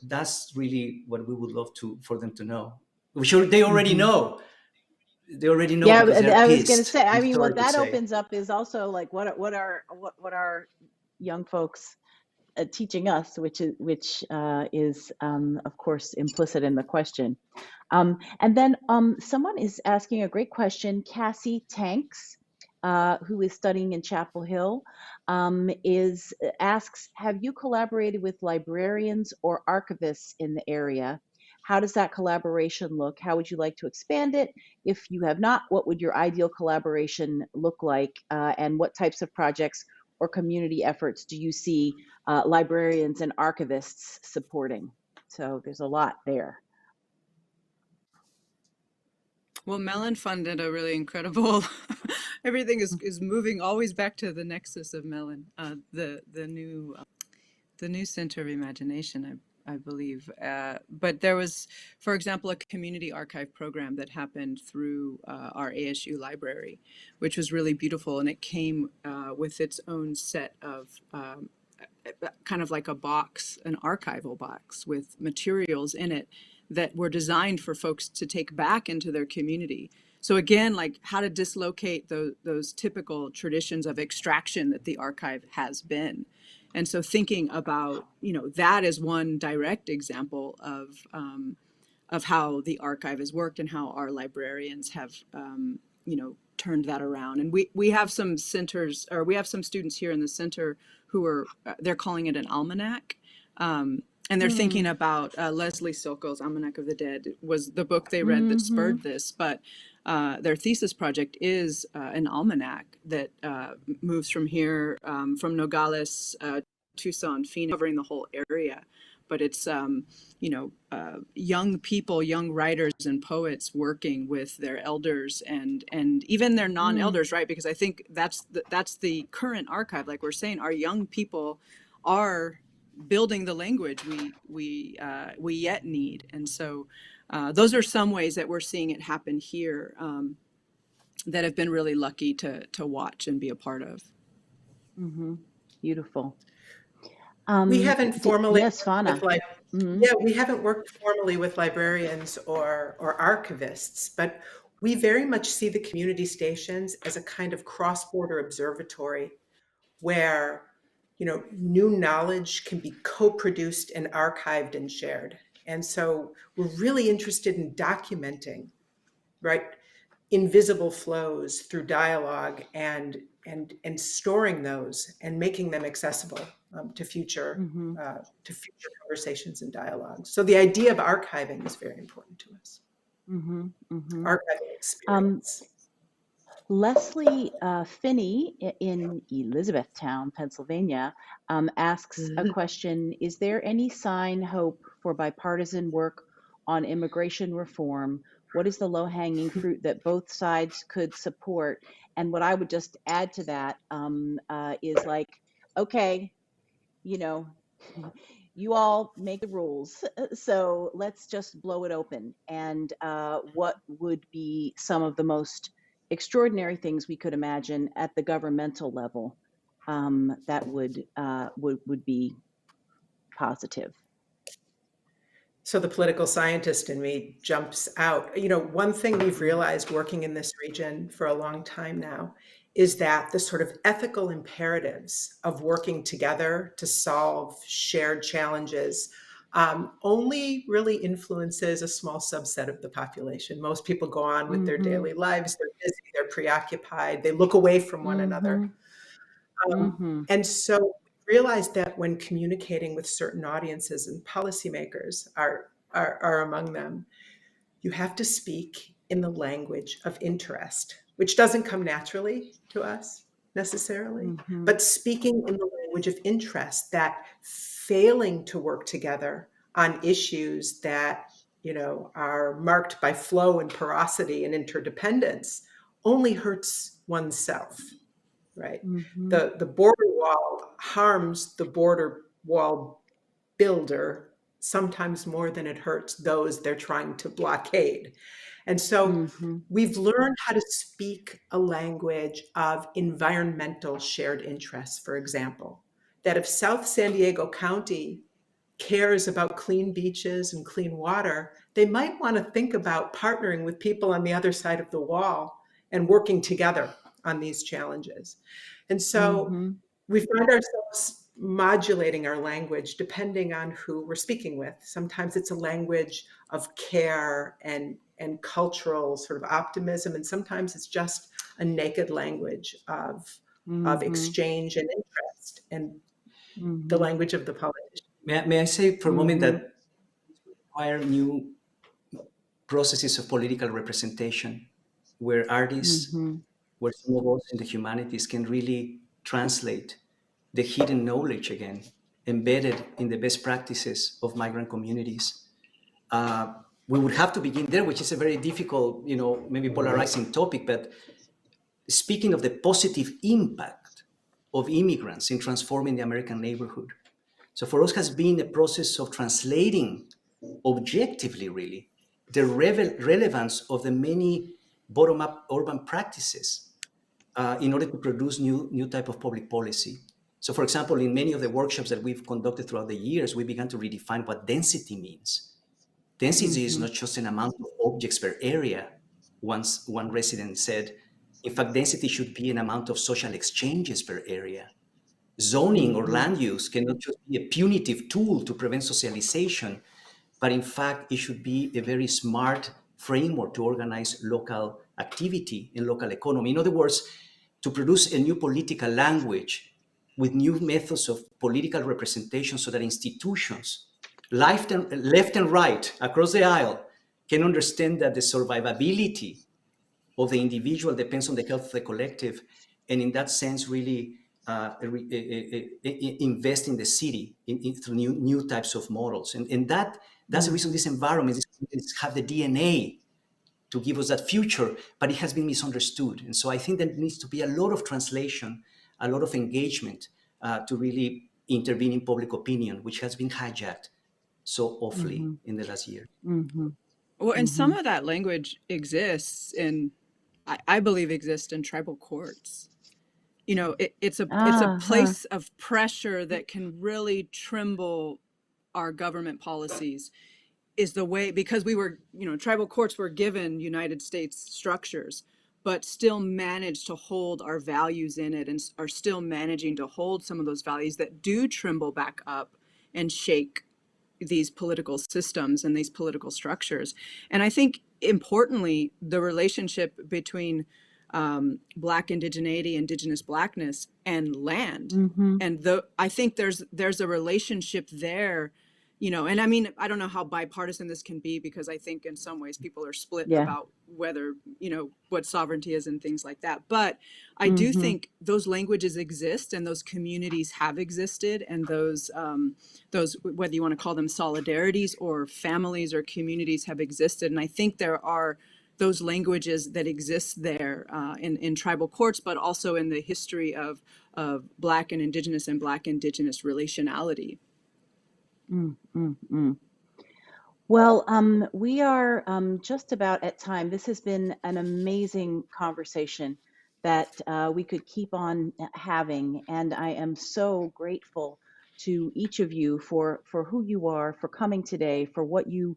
S3: That's really what we would love for them to know. I'm sure they already know. They already know.
S1: Yeah,
S3: because
S1: I was
S3: pissed.
S1: going to say. I mean,
S3: Sorry
S1: what that
S3: to say.
S1: opens up is also like what are young folks teaching us, which is of course implicit in the question. And then someone is asking a great question. Cassie Tanks, who is studying in Chapel Hill, asks, have you collaborated with librarians or archivists in the area? How does that collaboration look? How would you like to expand it? If you have not, what would your ideal collaboration look like? And what types of projects or community efforts do you see librarians and archivists supporting? So there's a lot there.
S2: Well, Mellon funded a really incredible. Everything is moving always back to the nexus of Mellon, the new Center of Imagination, I believe. But there was, for example, a community archive program that happened through our ASU library, which was really beautiful, and it came with its own set of kind of like a box, an archival box with materials in it that were designed for folks to take back into their community. So again, like how to dislocate those typical traditions of extraction that the archive has been. And so thinking about, that is one direct example of how the archive has worked and how our librarians have, turned that around. And we have some centers, or we have some students here in the center who are, they're calling it an almanac. And they're thinking about Leslie Silko's Almanac of the Dead was the book they read that spurred this. But their thesis project is an almanac that moves from here, from Nogales, Tucson, Phoenix, covering the whole area. But it's, young people, young writers and poets working with their elders and even their non-elders, right? Because I think that's the current archive. Like we're saying, our young people are building the language we yet need. And so those are some ways that we're seeing it happen here that have been really lucky to watch and be a part of.
S1: Beautiful.
S4: We haven't formally
S1: yes, Fauna.
S4: we haven't worked formally with librarians or archivists, but we very much see the community stations as a kind of cross-border observatory where new knowledge can be co-produced and archived and shared. And so we're really interested in documenting, right, invisible flows through dialogue and storing those and making them accessible to future conversations and dialogues. So the idea of archiving is very important to us. Archiving experience.
S1: Leslie Finney in Elizabethtown, Pennsylvania, asks a question: is there any sign, hope for bipartisan work on immigration reform? What is the low-hanging fruit that both sides could support? And what I would just add to that is like, okay, you all make the rules, so let's just blow it open. And what would be some of the most extraordinary things we could imagine at the governmental level that would be positive?
S4: So the political scientist in me jumps out. One thing we've realized working in this region for a long time now is that the sort of ethical imperatives of working together to solve shared challenges only really influences a small subset of the population. Most people go on with their daily lives. They're busy, they're preoccupied, they look away from one another. And so realize that when communicating with certain audiences, and policymakers are among them, you have to speak in the language of interest, which doesn't come naturally to us necessarily, but speaking in the language of interest, that failing to work together on issues that are marked by flow and porosity and interdependence only hurts oneself. Right. The border wall harms the border wall builder sometimes more than it hurts those they're trying to blockade. And so we've learned how to speak a language of environmental shared interests, for example, that if South San Diego County cares about clean beaches and clean water, they might want to think about partnering with people on the other side of the wall and working together on these challenges. And so we find ourselves modulating our language depending on who we're speaking with. Sometimes it's a language of care and cultural sort of optimism, and sometimes it's just a naked language of exchange and interest, and the language of the politician.
S3: May I say for a moment that require new processes of political representation where artists, where some of us in the humanities can really translate the hidden knowledge again, embedded in the best practices of migrant communities. We would have to begin there, which is a very difficult, maybe polarizing topic, but speaking of the positive impact of immigrants in transforming the American neighborhood. So for us has been a process of translating objectively, really, the relevance of the many bottom-up urban practices in order to produce new type of public policy. So for example, in many of the workshops that we've conducted throughout the years, we began to redefine what density means. Density is not just an amount of objects per area. Once one resident said, in fact, density should be an amount of social exchanges per area. Zoning or land use cannot just be a punitive tool to prevent socialization, but in fact, it should be a very smart framework to organize local activity and local economy. In other words, to produce a new political language with new methods of political representation so that institutions, left and right, across the aisle, can understand that the survivability of the individual depends on the health of the collective, and in that sense, really invest in the city through new types of models. And that's the reason these environments have the DNA to give us that future, but it has been misunderstood. And so I think there needs to be a lot of translation, a lot of engagement to really intervene in public opinion, which has been hijacked so awfully in the last year.
S2: Well, and some of that language exists in, I believe exists in tribal courts. It's a place of pressure that can really tremble our government policies, is the way, because we were, tribal courts were given United States structures, but still managed to hold our values in it, and are still managing to hold some of those values that do tremble back up and shake these political systems and these political structures. And I think importantly, the relationship between Black indigeneity, indigenous Blackness, and land, and I think there's a relationship there, and I mean, I don't know how bipartisan this can be, because I think in some ways people are split about whether, what sovereignty is and things like that. But I do think those languages exist, and those communities have existed, and those whether you want to call them solidarities or families or communities have existed. And I think there are those languages that exist there in tribal courts, but also in the history of Black and Indigenous relationality.
S1: Well, we are just about at time. This has been an amazing conversation that we could keep on having, and I am so grateful to each of you for who you are, for coming today, for what you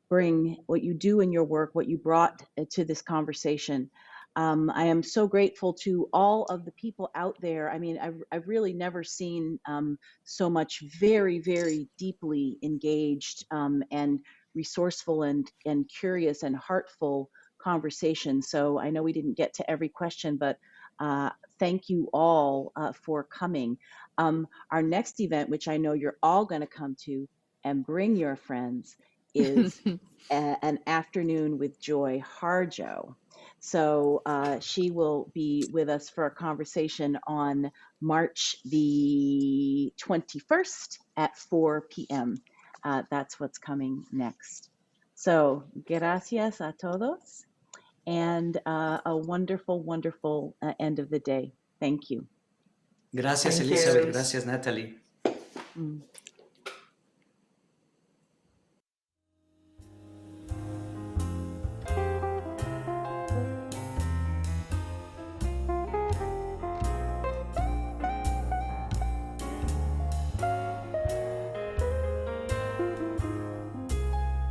S1: bring, what you do in your work, what you brought to this conversation. I am so grateful to all of the people out there. I mean, I've really never seen so much very, very deeply engaged and resourceful and curious and heartful conversation. So I know we didn't get to every question, but thank you all for coming. Our next event, which I know you're all going to come to and bring your friends, is an afternoon with Joy Harjo. So she will be with us for a conversation on March the 21st at 4 p.m. That's what's coming next. So gracias a todos, and a wonderful, wonderful end of the day. Thank you.
S3: Gracias, Elizabeth. Gracias, Natalie.